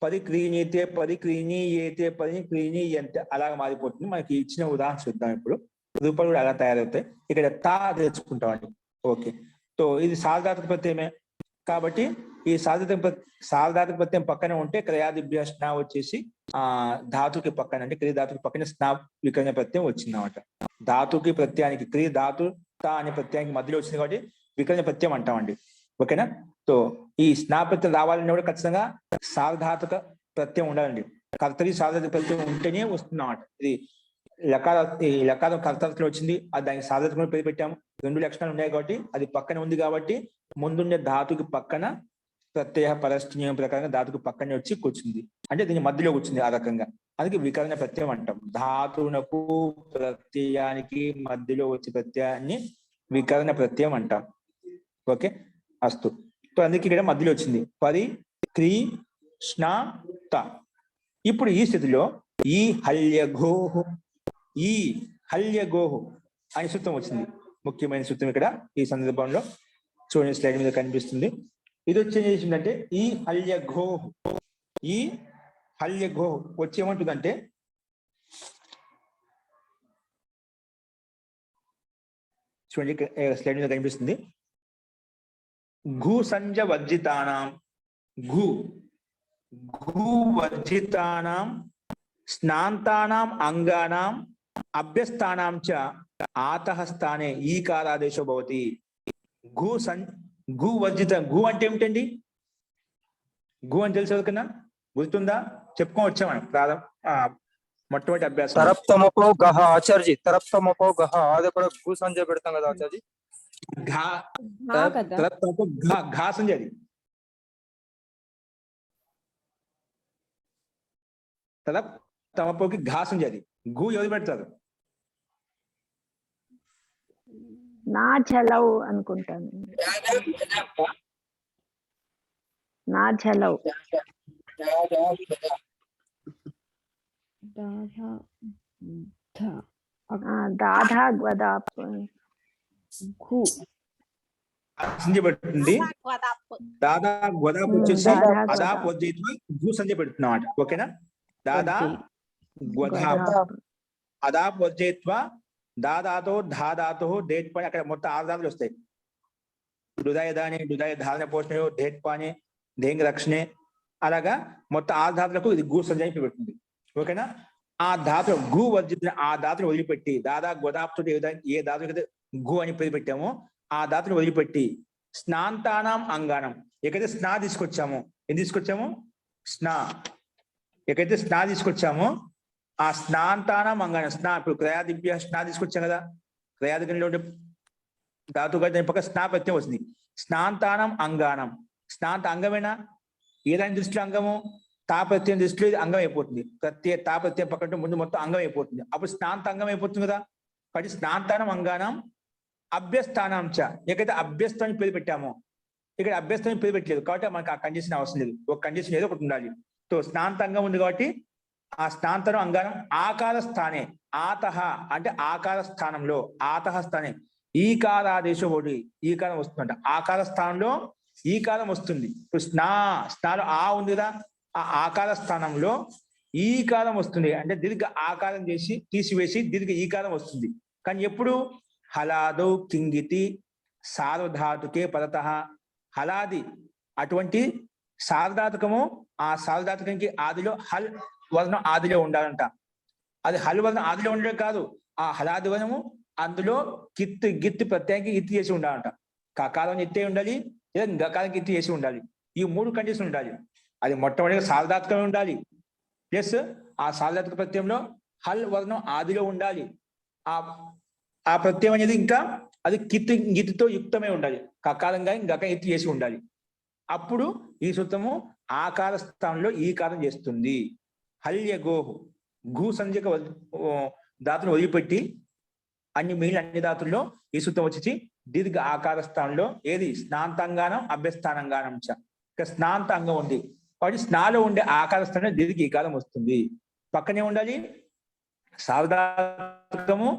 10 క్రీనీతే 10 క్రీనీయేతే 10 క్రీనీయంతే అలాగ మారిపోతుంది. మనకి ఇచ్చిన ఉదాహరణ చూద్దాం. ఇప్పుడు రూపాలు కూడా అలా తయారవుతాయి. ఇక్కడ తా తెచ్చుకుంటామండి. ఓకే, సో ఇది సాధారణ ప్రత్యయమే కాబట్టి ఈ సాధారణ ప్రత్యయం పక్కన ఉంటే క్రయాదిభ్య స్నా వచ్చేసి ధాతుకి పక్కన అంటే క్రియ ధాతుకి పక్కన స్నా వికరణ ప్రత్యయం వచ్చింది అన్నమాట. ధాతుకి ప్రత్యయానికి క్రియ ధాతు తా అనే ప్రత్యయానికి మధ్యలో వచ్చింది కాబట్టి వికరణ ప్రత్యయం అంటామండి. ఓకేనా? సో ఈ స్నా ప్రత్యయం రావాలని కూడా ఖచ్చితంగా సార్ధాతుక ప్రత్యయం ఉండాలండి. కర్తరి సార్ధాతుక ప్రత్యయం ఉంటేనే వస్తుంది అన్నమాట. ఇది లకారం కర్తలో వచ్చింది, అది దానికి సార్ధాతుక పేరు పెట్టాము. 2 లక్షణాలు ఉన్నాయి కాబట్టి అది పక్కన ఉంది కాబట్టి ముందుండే ధాతుకి పక్కన ప్రత్యయ పరస్థితి ప్రకారంగా ధాతుకు పక్కనే వచ్చి కూర్చుంది, అంటే దీని మధ్యలో కూర్చుంది. ఆ రకంగా అందుకే వికరణ ప్రత్యయం అంటాం. ధాతువునకు ప్రత్యయానికి మధ్యలో వచ్చే ప్రత్యయాన్ని వికరణ ప్రత్యయం అంటాం. ఓకే, అస్తు. సో అందుకే ఇక్కడ మధ్యలో వచ్చింది 10 క్రీ స్నా త. ఇప్పుడు ఈ స్థితిలో ఈ హల్యఘోహు అనే సూత్రం వచ్చింది. ముఖ్యమైన సూత్రం ఇక్కడ ఈ సందర్భంలో చూడండి, స్లైడ్ మీద కనిపిస్తుంది. ఇది వచ్చేసిందంటే ఈ హల్యఘోహు, ఈ హల్య గో వచ్చి ఏమంటుందంటే చూడండి స్లైడ్ మీద కనిపిస్తుంది. ఘూ సంజ వర్జితానాం ఘూ వర్జితానాం స్నాంతానాం అంగానాం అభ్యస్థానాం చ ఆతః స్థానే ఈకారాదేశో భవతి. ఘూ వర్జిత ఘూ అంటే ఏమిటండి? ఘూ అని తెలుసు ఎవరికన్నా గుర్తుందా? చెప్పుకోవచ్చా మనం మొట్టమొదటి అభ్యాసం. తరప్తమపో గహ ఆచార్జీ, తరప్తమపో గహ అది కూడా ఘూ సంజయ్ పెడతాం కదా ఆచార్జీ. ఘా సంజయ్ అది. తమపోకి ఘా సంజయ్ అది. ఘూ ఎవరు పెడతారు? నా ఝలవ్ అనుకుంటాను. నా ఝలవ్ దాధా గదాప్ సంజయ్ పెడుతుంది. దాదా గదాప్ వచ్చేసి అదాప్ వద్ద ఘూ సంజయ్ పెడుతున్నాం. ఓకేనా? దాదా గదాప్ అదాప్ వద్జేత్వ దాదాతో ధాదాతో డేట్ పని అక్కడ మొత్తం 6 దాదులు వస్తాయి. హృదయ దాని హృదయ ధారణ పోషణ డేట్ పాని దేంగ రక్షణే అలాగా మొత్తం 6 ధాతులకు ఇది ఘూ సంజయ్ పెడుతుంది. ఓకేనా? ఆ ధాతు ఘూ వర్జిత ఆ ధాతును వదిలిపెట్టి దాదా గోదాప్తో ఏ ధాతువు ఘూ అని పేరు పెట్టామో ఆ ధాతును వదిలిపెట్టి స్నాంతానాం అంగానం ఎక్కడైతే స్నా తీసుకొచ్చామో ఏం తీసుకొచ్చాము? స్నా. ఎక్కడైతే స్నా తీసుకొచ్చామో ఆ స్నాంతానం అంగానం స్నా ఇప్పుడు క్రయాదిభ్య స్నా తీసుకొచ్చాం కదా. క్రయాదిగంలో ధాతుగా దాని పక్క స్నా ప్రత్యయం వస్తుంది. స్నాంతానం అంగానం స్నాంత అంగమేనా? ఏదాని దృష్టిలో అంగము? తాప్రత్యయం దృష్టిలో ఇది అంగం అయిపోతుంది. తాప్రత్యయం పక్కన ముందు మొత్తం అంగం అయిపోతుంది. అప్పుడు స్నాంత అంగం అయిపోతుంది కదా. కాబట్టి స్నాంతానం అంగానం అభ్యస్థానం చ ఎక్కడైతే అభ్యస్థాన్ని పేరు పెట్టామో ఇక్కడ అభ్యస్థాన్ని పేరు పెట్టలేదు కాబట్టి మనకు ఆ కండిషన్ అవసరం లేదు. ఒక కండిషన్ ఏదో ఒకటి ఉండాలి. సో స్నాంత అంగం ఉంది కాబట్టి ఆ స్నాంతరం అంగానం ఆకార స్థానే ఆతహ అంటే ఆకార స్థానంలో ఆతహ స్థానే ఈకారాదేశం ఒకటి ఈకారం వస్తుందంట. ఆకార స్థానంలో ఈకారం వస్తుంది. ఇప్పుడు స్నాలో ఆ ఉంది కదా ఆ ఆకార స్థానంలో ఈకారం వస్తుంది. అంటే దీర్ఘ ఆకారం చేసి తీసివేసి దీర్ఘ ఈకారం వస్తుంది. కానీ ఎప్పుడు? హలాదు కింగితి సార్వధాతుకే పరత హలాది అటువంటి సార్వధాతుకము ఆ సార్వధాతుకానికి ఆదిలో హల్ వర్ణం ఆదిలో ఉండాలంట. అది హల్ వర్ణం ఆదిలో ఉండడం కాదు ఆ హలాది వర్ణము అందులో గిత్తు ప్రత్యేకంగా ఇత్తి చేసి ఉండాలంట. కకారం ఎత్తే ఉండాలి లేదా గకారం ఎత్తి చేసి ఉండాలి. ఈ 3 కండిషన్ ఉండాలి. అది మొట్టమొదటిగా సార్వధాతుకమే ఉండాలి. ప్లస్ ఆ సార్వధాతుక ప్రత్యయంలో హల్ వర్ణం ఆదిలో ఉండాలి. ఆ ప్రత్యయం అనేది ఇంకా అది గిత్తుతో యుక్తమే ఉండాలి. కకారంగా గక ఎత్తి చేసి ఉండాలి. అప్పుడు ఈ సూత్రము ఆకార స్థానంలో ఈకారం చేస్తుంది. హల్య గోహు ఘూ సంజక ధాతును వదిలిపెట్టి మిగిలిన అన్ని ధాతుల్లో ఈ సూత్రం వచ్చి దీర్ఘ ఆకార స్థానంలో ఏది? స్నాంతాంగానం అభ్యస్థానంగానం చ. ఇక స్నాంత అంగం ఉంది కాబట్టి స్నాలో ఉండే ఆకార స్థానంలో దీర్ఘ ఈకారం వస్తుంది. పక్కనే ఉండాలి సార్వధాతుకము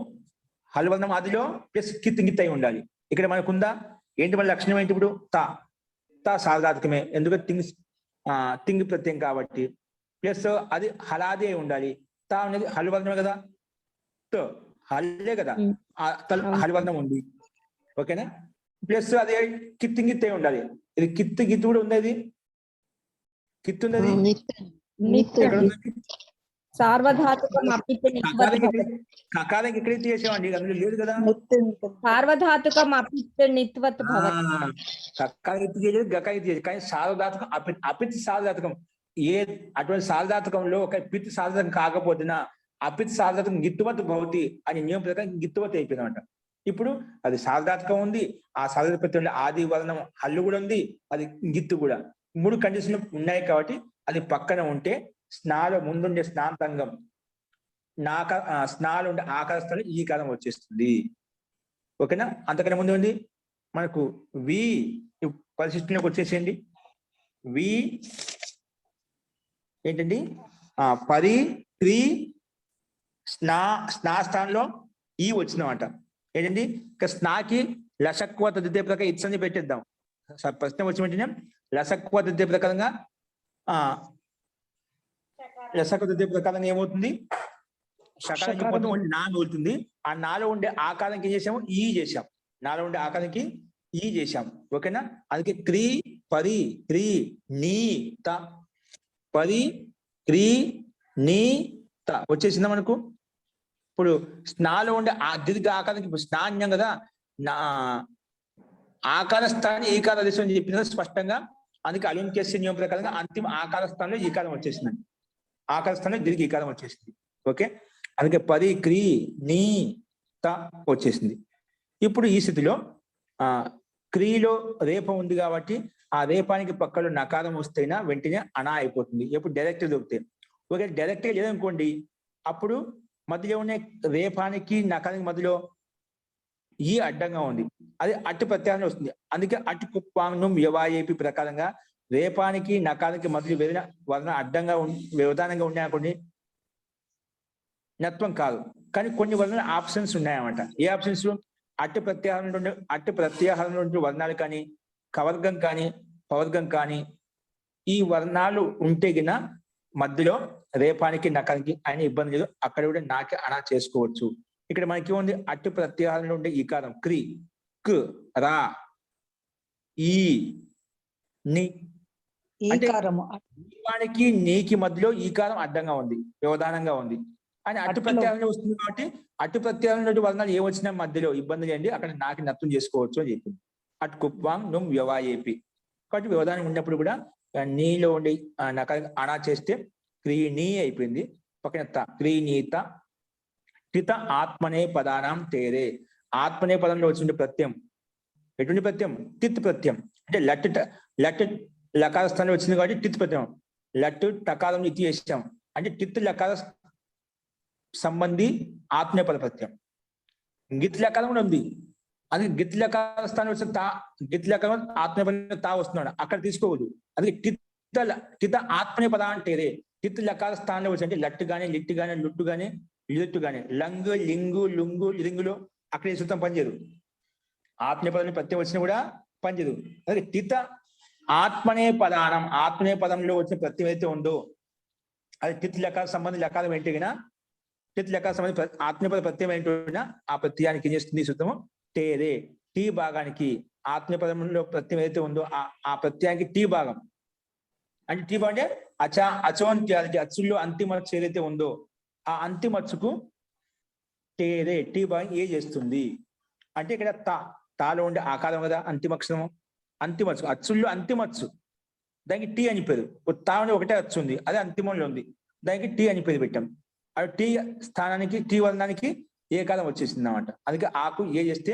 హల్వర్ణం ఆదిలో ప్లస్ కిత్ అయి ఉండాలి. ఇక్కడ మనకుందా ఏంటి? మన లక్షణం ఏంటి? ఇప్పుడు తా సార్వధాతుకమే ఎందుకంటే తింగి ప్రత్యయం కాబట్టి. ప్లస్ అది హలాది అయి ఉండాలి. తా అనేది హల్వర్ణమే కదా. హల్లే కదా హల్వర్ణం ఉంది. ఓకేనా? ప్లస్ అది కిత్ అయి ఉండాలి. ఇది కిత్ కూడా ఉంది. అది కిత్ ఉంది. సార్వధాతుకం కకారం ఎక్కడైతే చేసామండి అందులో లేదు కదా. సార్వధాతుకం అపిత్ నిత్వత్ భవతి. కకారం ఎత్తి చేయలేదు గకా ఎత్తి చేయలేదు కానీ సార్వధాతుకం అపిత్ సార్వధాతుకం అటువంటి సార్వధాతుకంలో ఒక పిత్ సార్వధాతుకం కాకపోతున్నా అపిత్ సార్వధాతుకం గిత్తువత్ భవతి అని నియమం ప్రకారం గిత్తువత్ అయిపోయిందన్నమాట. ఇప్పుడు అది సార్వధాతుకం ఉంది. ఆ సార్వధాతుకంలో ఆది వర్ణం హల్లు కూడా ఉంది. అది గిత్తు కూడా 3 కండిషన్లు ఉన్నాయి కాబట్టి అది పక్కన ఉంటే స్నాలో ముందుండే స్నాంతంగం స్నాలు ఉండే ఆకార స్థలం ఈ కాలం వచ్చేస్తుంది. ఓకేనా? అంతకన్నా ముందు ఉంది మనకు వి పరిశిష్టంలోకి వచ్చేసేయండి. వి ఏంటండి? పరి క్రీ స్నా స్థానంలో ఈ వచ్చిందన్నమాట. ఏంటండి? ఇక స్నాకి లసక్వ తదితే ప్రకారం ఇత్సని పెట్టేద్దాం. ప్రశ్న వచ్చి వెంటనే లసక్వ తదితే ప్రకారంగా లసక తృతీయ ప్రకారం ఏమవుతుంది? షకారం షకారం మొత్తం నా మిగులుతుంది. ఆ నాలో ఉండే ఆకారానికి ఏం చేసాము? ఈ చేసాం. నాలో ఉండే ఆకారానికి ఈ చేసాం. ఓకేనా? అందుకే క్రీ పరి క్రీ నీ త పరి క్రీ నీ త వచ్చేసిందా మనకు? ఇప్పుడు స్నాలో ఉండే ఆ దీర్ఘ ఆకారానికి ఇప్పుడు స్నాన్యం కదా, నా ఆకార స్థానం ఈకార దేశం అని చెప్పింది స్పష్టంగా. అందుకే అలుంకేసి నియమం ప్రకారంగా అంతిమ ఆకార స్థానంలో ఈకారం వచ్చేసింది. ఆకార స్థానంలో దీర్ఘ ఈకారం వచ్చేసింది. ఓకే, అందుకే పరి క్రీ నీ త వచ్చేసింది. ఇప్పుడు ఈ స్థితిలో క్రియలో రేపం ఉంది కాబట్టి ఆ రేపానికి పక్కలో నకారం వస్తేనా వెంటనే అనా అయిపోతుంది. ఎప్పుడు డైరెక్ట్ దొరికితే. ఓకే, డైరెక్ట్ గా లేదనుకోండి, అప్పుడు మధ్యలో ఉన్న రేపానికి నకారానికి మధ్యలో ఈ అడ్డంగా ఉంది, అది అట్టు ప్రత్యాహారం వస్తుంది. అందుకే అటు కుప్పాంగం వ్యవాయేపి ప్రకారంగా రేపానికి నకారానికి మధ్య వేరే వర్ణ అడ్డంగా వ్యవధానంగా ఉన్నాయనుకోండి నత్వం కాదు. కానీ కొన్ని వర్ణాలు ఆప్షన్స్ ఉన్నాయన్నమాట. ఏ ఆప్షన్స్? అట్టు ప్రత్యాహారం నుండి వర్ణాలు కానీ, కవర్గం కానీ, పవర్గం కానీ, ఈ వర్ణాలు ఉంటే గిన మధ్యలో రేపానికి నకానికి ఆయన ఇబ్బంది లేదు. అక్కడ కూడా నాకే అనా చేసుకోవచ్చు. ఇక్కడ మనకి ఉంది అట్టు ప్రత్యాహారంలో ఉండే ఈకారం క్రి క్ రా ఈ ని అంటే రేపానికి నీకి మధ్యలో ఈకారం అడ్డంగా ఉంది, వ్యవధానంగా ఉంది. అని అట్టు ప్రత్యాహారంలో వస్తుంది కాబట్టి అట్టు ప్రత్యాహారంలో వర్ణాలు ఏ వచ్చినా మధ్యలో ఇబ్బంది లేండి, అక్కడ నాకు నత్వం చేసుకోవచ్చు అని చెప్పింది. అటు కుప్వాంగ్ నుమ్ వ్యవాయేపి. కాబట్టి వ్యవధానం ఉన్నప్పుడు కూడా నీలో ఉండి అనా చేస్తే క్రీణీ అయిపోయింది. పక్కన త క్రీణీత టిత ఆత్మనే పదానాం తేరే. ఆత్మనే పదంలో వచ్చిన ప్రత్యయం ఎటువంటి ప్రత్యయం? టిత్ ప్రత్యయం. అంటే లట్ లకార స్థానంలో వచ్చింది కాబట్టి టిత్ ప్రత్యయం. లట్ టకారం ఇతి చేసాం అంటే టిత్ లకార సంబంధి ఆత్మీయ పద ప్రత్యయం. గిత్ లకారం కూడా ఉంది. అది గిత్ లకార స్థానం వచ్చిన తా గిత్ లకారం ఆత్మీయ పద తా వస్తున్నాడు, అక్కడ తీసుకోవద్దు. అది టిత ఆత్మీయ పద అంటేరే. టిత్ లకార స్థానంలో వచ్చి అంటే లట్టు గానీ లిట్టు గానీ లుట్టు గానీ లిట్టు గానీ లంగు లింగు లుంగు లింగులు అక్కడ ఈ సూత్రం పనిచేయదు. ఆత్మీయ పదాన్ని ప్రత్యయం వచ్చినా కూడా పనిచేయదు. అదే టిత ఆత్మనే పదానం, ఆత్మనే పదంలో వచ్చిన ప్రత్యయం అయితే ఉందో అది టిత్ లకార సంబంధి లకారం ఏంటిగినా టిత్ లకార సంబంధి ఆత్మీయ పద ప్రత్యయం ఏంటో ఆ ప్రత్యయానికి ఏం చేస్తుంది సూత్రము? తేరే. టీ భాగానికి ఆత్మీయ పదంలో ప్రత్యయం ఏదైతే ఉందో ఆ ప్రత్యయానికి టీ భాగం అంటే టీ భాగం అంటే అచోంత్యాలకి అచ్చుల్లో అంతిమ అచ్చు ఏదైతే ఉందో ఆ అంతిమ అచ్చుకు తేరే టీ భాగం ఏ చేస్తుంది అంటే ఇక్కడ తాలో ఉండే ఆకారం కదా అంతిమక్షరము, అంతిమచ్చు అచ్చుల్లో అంతిమచ్చు దానికి టీ అని పేరు. తా ఉండే ఒకటే అచ్చు ఉంది, అదే అంతిమంలో ఉంది, దానికి టీ అని పేరు పెట్టాం. అది టీ స్థానానికి టీ వర్ణానికి ఏ కాలం వచ్చేసింది అన్నమాట. అందుకే ఆకు ఏ చేస్తే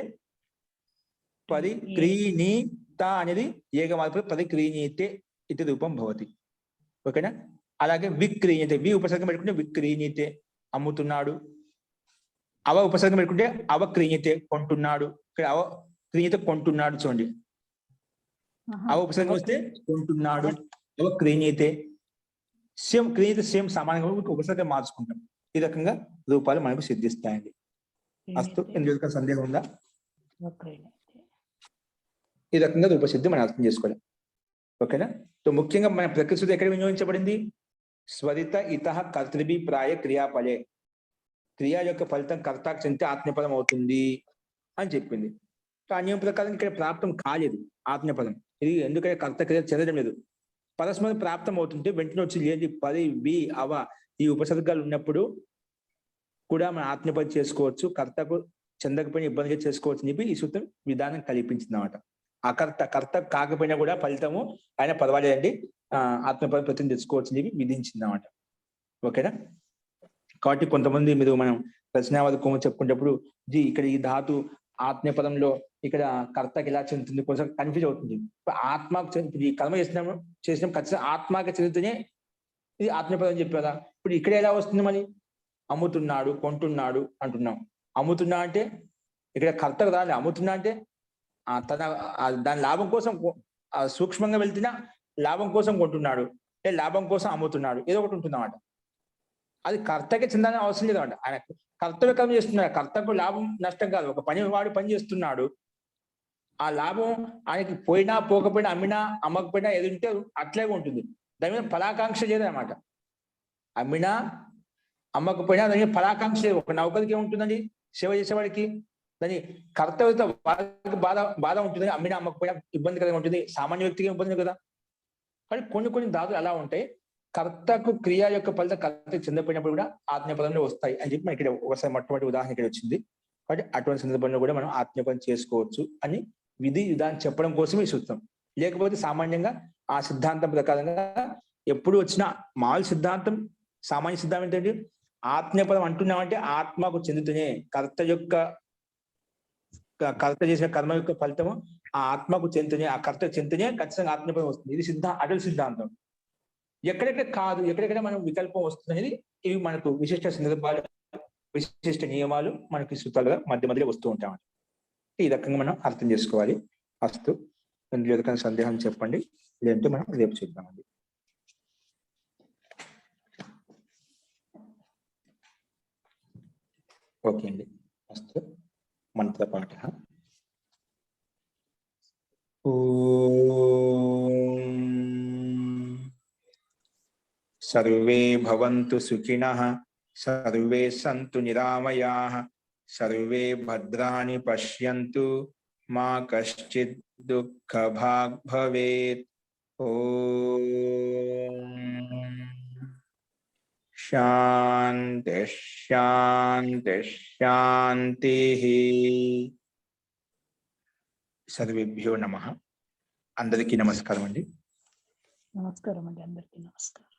పది క్రీణీత అనేది ఏక మార్పు పది క్రీణీతే ఇది రూపం భవతి. ఓకేనా? అలాగే విక్రీణీతే వి ఉపసర్గం పెట్టుకుంటే విక్రీణీతే అమ్ముతున్నాడు. అవ ఉపసర్గం పెట్టుకుంటే అవక్రీణీతే కొంటున్నాడు. ఇక్కడ అవక్రీణీతే కొంటున్నాడు చూడండి. అవ ఉపసర్గం వస్తే కొంటున్నాడు, అవక్రీణీతే. సేమ్ క్రీణీతే సేమ్ సమానంగా ఉపసర్గం మార్చుకుంటాం. ఈ రకంగా రూపాలు మనకు సిద్ధిస్తాయండి. అస్తు ఎందుకు సందేహం ఉందా? ఈ రకంగా రూపసిద్ధి మనం అర్థం చేసుకోవాలి. ఓకేనా? సో ముఖ్యంగా మన ప్రకృతి శుద్ధి ఎక్కడ వినియోగించబడింది? స్వరిత ఇత కర్తృభి ప్రాయ క్రియాపలే. క్రియ యొక్క ఫలితం కర్తకు చెందితే ఆత్మపదం అవుతుంది అని చెప్పింది. ఆ నియమం ప్రకారం ఇక్కడ ప్రాప్తం కాలేదు ఆత్మపదం. ఇది ఎందుకంటే కర్త క్రియ చెందడం లేదు. పరస్పరం ప్రాప్తం అవుతుంటే వెంటనే వచ్చి లేదు పది వి అవ ఈ ఉపసర్గాలు ఉన్నప్పుడు కూడా మనం ఆత్మపది చేసుకోవచ్చు, కర్తకు చెందకపోయినా ఇబ్బందిగా చేసుకోవచ్చు అని చెప్పి ఈ సూత్రం విధానం కల్పించింది అన్నమాట. కర్త కాకపోయినా కూడా ఫలితము ఆయన పర్వాలేదండి ఆత్మపద ప్రతిని తెచ్చుకోవచ్చు అని చెప్పి విధించింది అన్నమాట. ఓకేనా? కాబట్టి కొంతమంది మీరు మనం రచనావాదకం చెప్పుకునేటప్పుడు ఇక్కడ ఈ ధాతు ఆత్మీయపదంలో ఇక్కడ కర్తకి ఎలా చెందుతుంది కొంచెం కన్ఫ్యూజ్ అవుతుంది. ఆత్మకు ఈ కర్మ చేసినాం ఖచ్చితంగా ఆత్మకి చెందుతూనే ఇది ఆత్మీయపదం చెప్పారా? ఇప్పుడు ఇక్కడ ఎలా వస్తుంది? మరి అమ్ముతున్నాడు కొంటున్నాడు అంటున్నాం. అమ్ముతున్నా అంటే ఇక్కడ కర్తకు రాలి, అమ్ముతున్నా అంటే తన దాని లాభం కోసం సూక్ష్మంగా వెళ్తున్నా లాభం కోసం కొంటున్నాడు, లాభం కోసం అమ్ముతున్నాడు, ఏదో ఒకటి ఉంటుందన్నమాట. అది కర్తకి చెందాలని అవసరం లేదన్నమాట. ఆయన కర్తవ్య కర్మ చేస్తున్నాడు, కర్తకు లాభం నష్టం కాదు. ఒక పని వాడు పని చేస్తున్నాడు, ఆ లాభం ఆయనకి పోయినా పోకపోయినా అమ్మినా అమ్మకపోయినా ఏది ఉంటే అట్లాగే ఉంటుంది. దాని మీద ఫలాకాంక్ష చేయదన్నమాట. అమ్మినా అమ్మకపోయినా దాని ఫలాకాంక్ష లేదు. ఒక నౌకరికి ఏముంటుందండి, సేవ చేసేవాడికి దాని కర్తవ్యత వాళ్ళకి బాధ ఉంటుంది. అమ్మినా అమ్మకపోయినా ఇబ్బందికరంగా ఉంటుంది, సామాన్య వ్యక్తికి ఇబ్బంది కదా. కానీ కొన్ని దాదులు అలా ఉంటాయి, కర్తకు క్రియ యొక్క ఫలితం కర్తకు చెందపోయినప్పుడు కూడా ఆత్మీయపదంలో వస్తాయి అని చెప్పి మనకి ఒకసారి మొట్టమొదటి ఉదాహరణ ఇక్కడ వచ్చింది. కాబట్టి అటువంటి సందర్భంలో కూడా మనం ఆత్మీయపదం చేసుకోవచ్చు అని విధి విధానం చెప్పడం కోసం ఈ సూత్రం. లేకపోతే సామాన్యంగా ఆ సిద్ధాంతం ప్రకారంగా ఎప్పుడు వచ్చిన మామూలు సిద్ధాంతం, సామాన్య సిద్ధాంతం ఏంటంటే ఆత్మీయపదం అంటున్నామంటే ఆత్మకు చెందుతూనే కర్త చేసిన కర్మ యొక్క ఫలితము ఆ ఆత్మకు చెందుతూనే, ఆ కర్త చెందుతూనే ఖచ్చితంగా ఆత్మీయపదం వస్తుంది. ఇది అటల్ సిద్ధాంతం. ఎక్కడెక్కడ కాదు, ఎక్కడెక్కడ మనం వికల్పం వస్తుంది అనేది ఇవి మనకు విశిష్ట సందర్భాలు, విశిష్ట నియమాలు మనకి సూత్రాలుగా మధ్య వస్తూ ఉంటామండి. ఈ రకంగా మనం అర్థం చేసుకోవాలి. అస్తు, ఇందులో ఏదైనా సందేహం చెప్పండి, లేదంటే మనం రేపు చూద్దామండి. ఓకే అండి, అస్తు. మంత్రపాఠ. సర్వే భవంతు సుఖినః, సర్వే సంతు నిరామయాః, సర్వే భద్రాణి పశ్యంతు, మా కశ్చిత్ దుఃఖభాగ్ భవేత్. ఓం శాంతి శాంతి శాంతిః. సర్వేభ్యో నమః. అందరికీ నమస్కారం అండి. నమస్కారం అండి, అందరికీ నమస్కారం.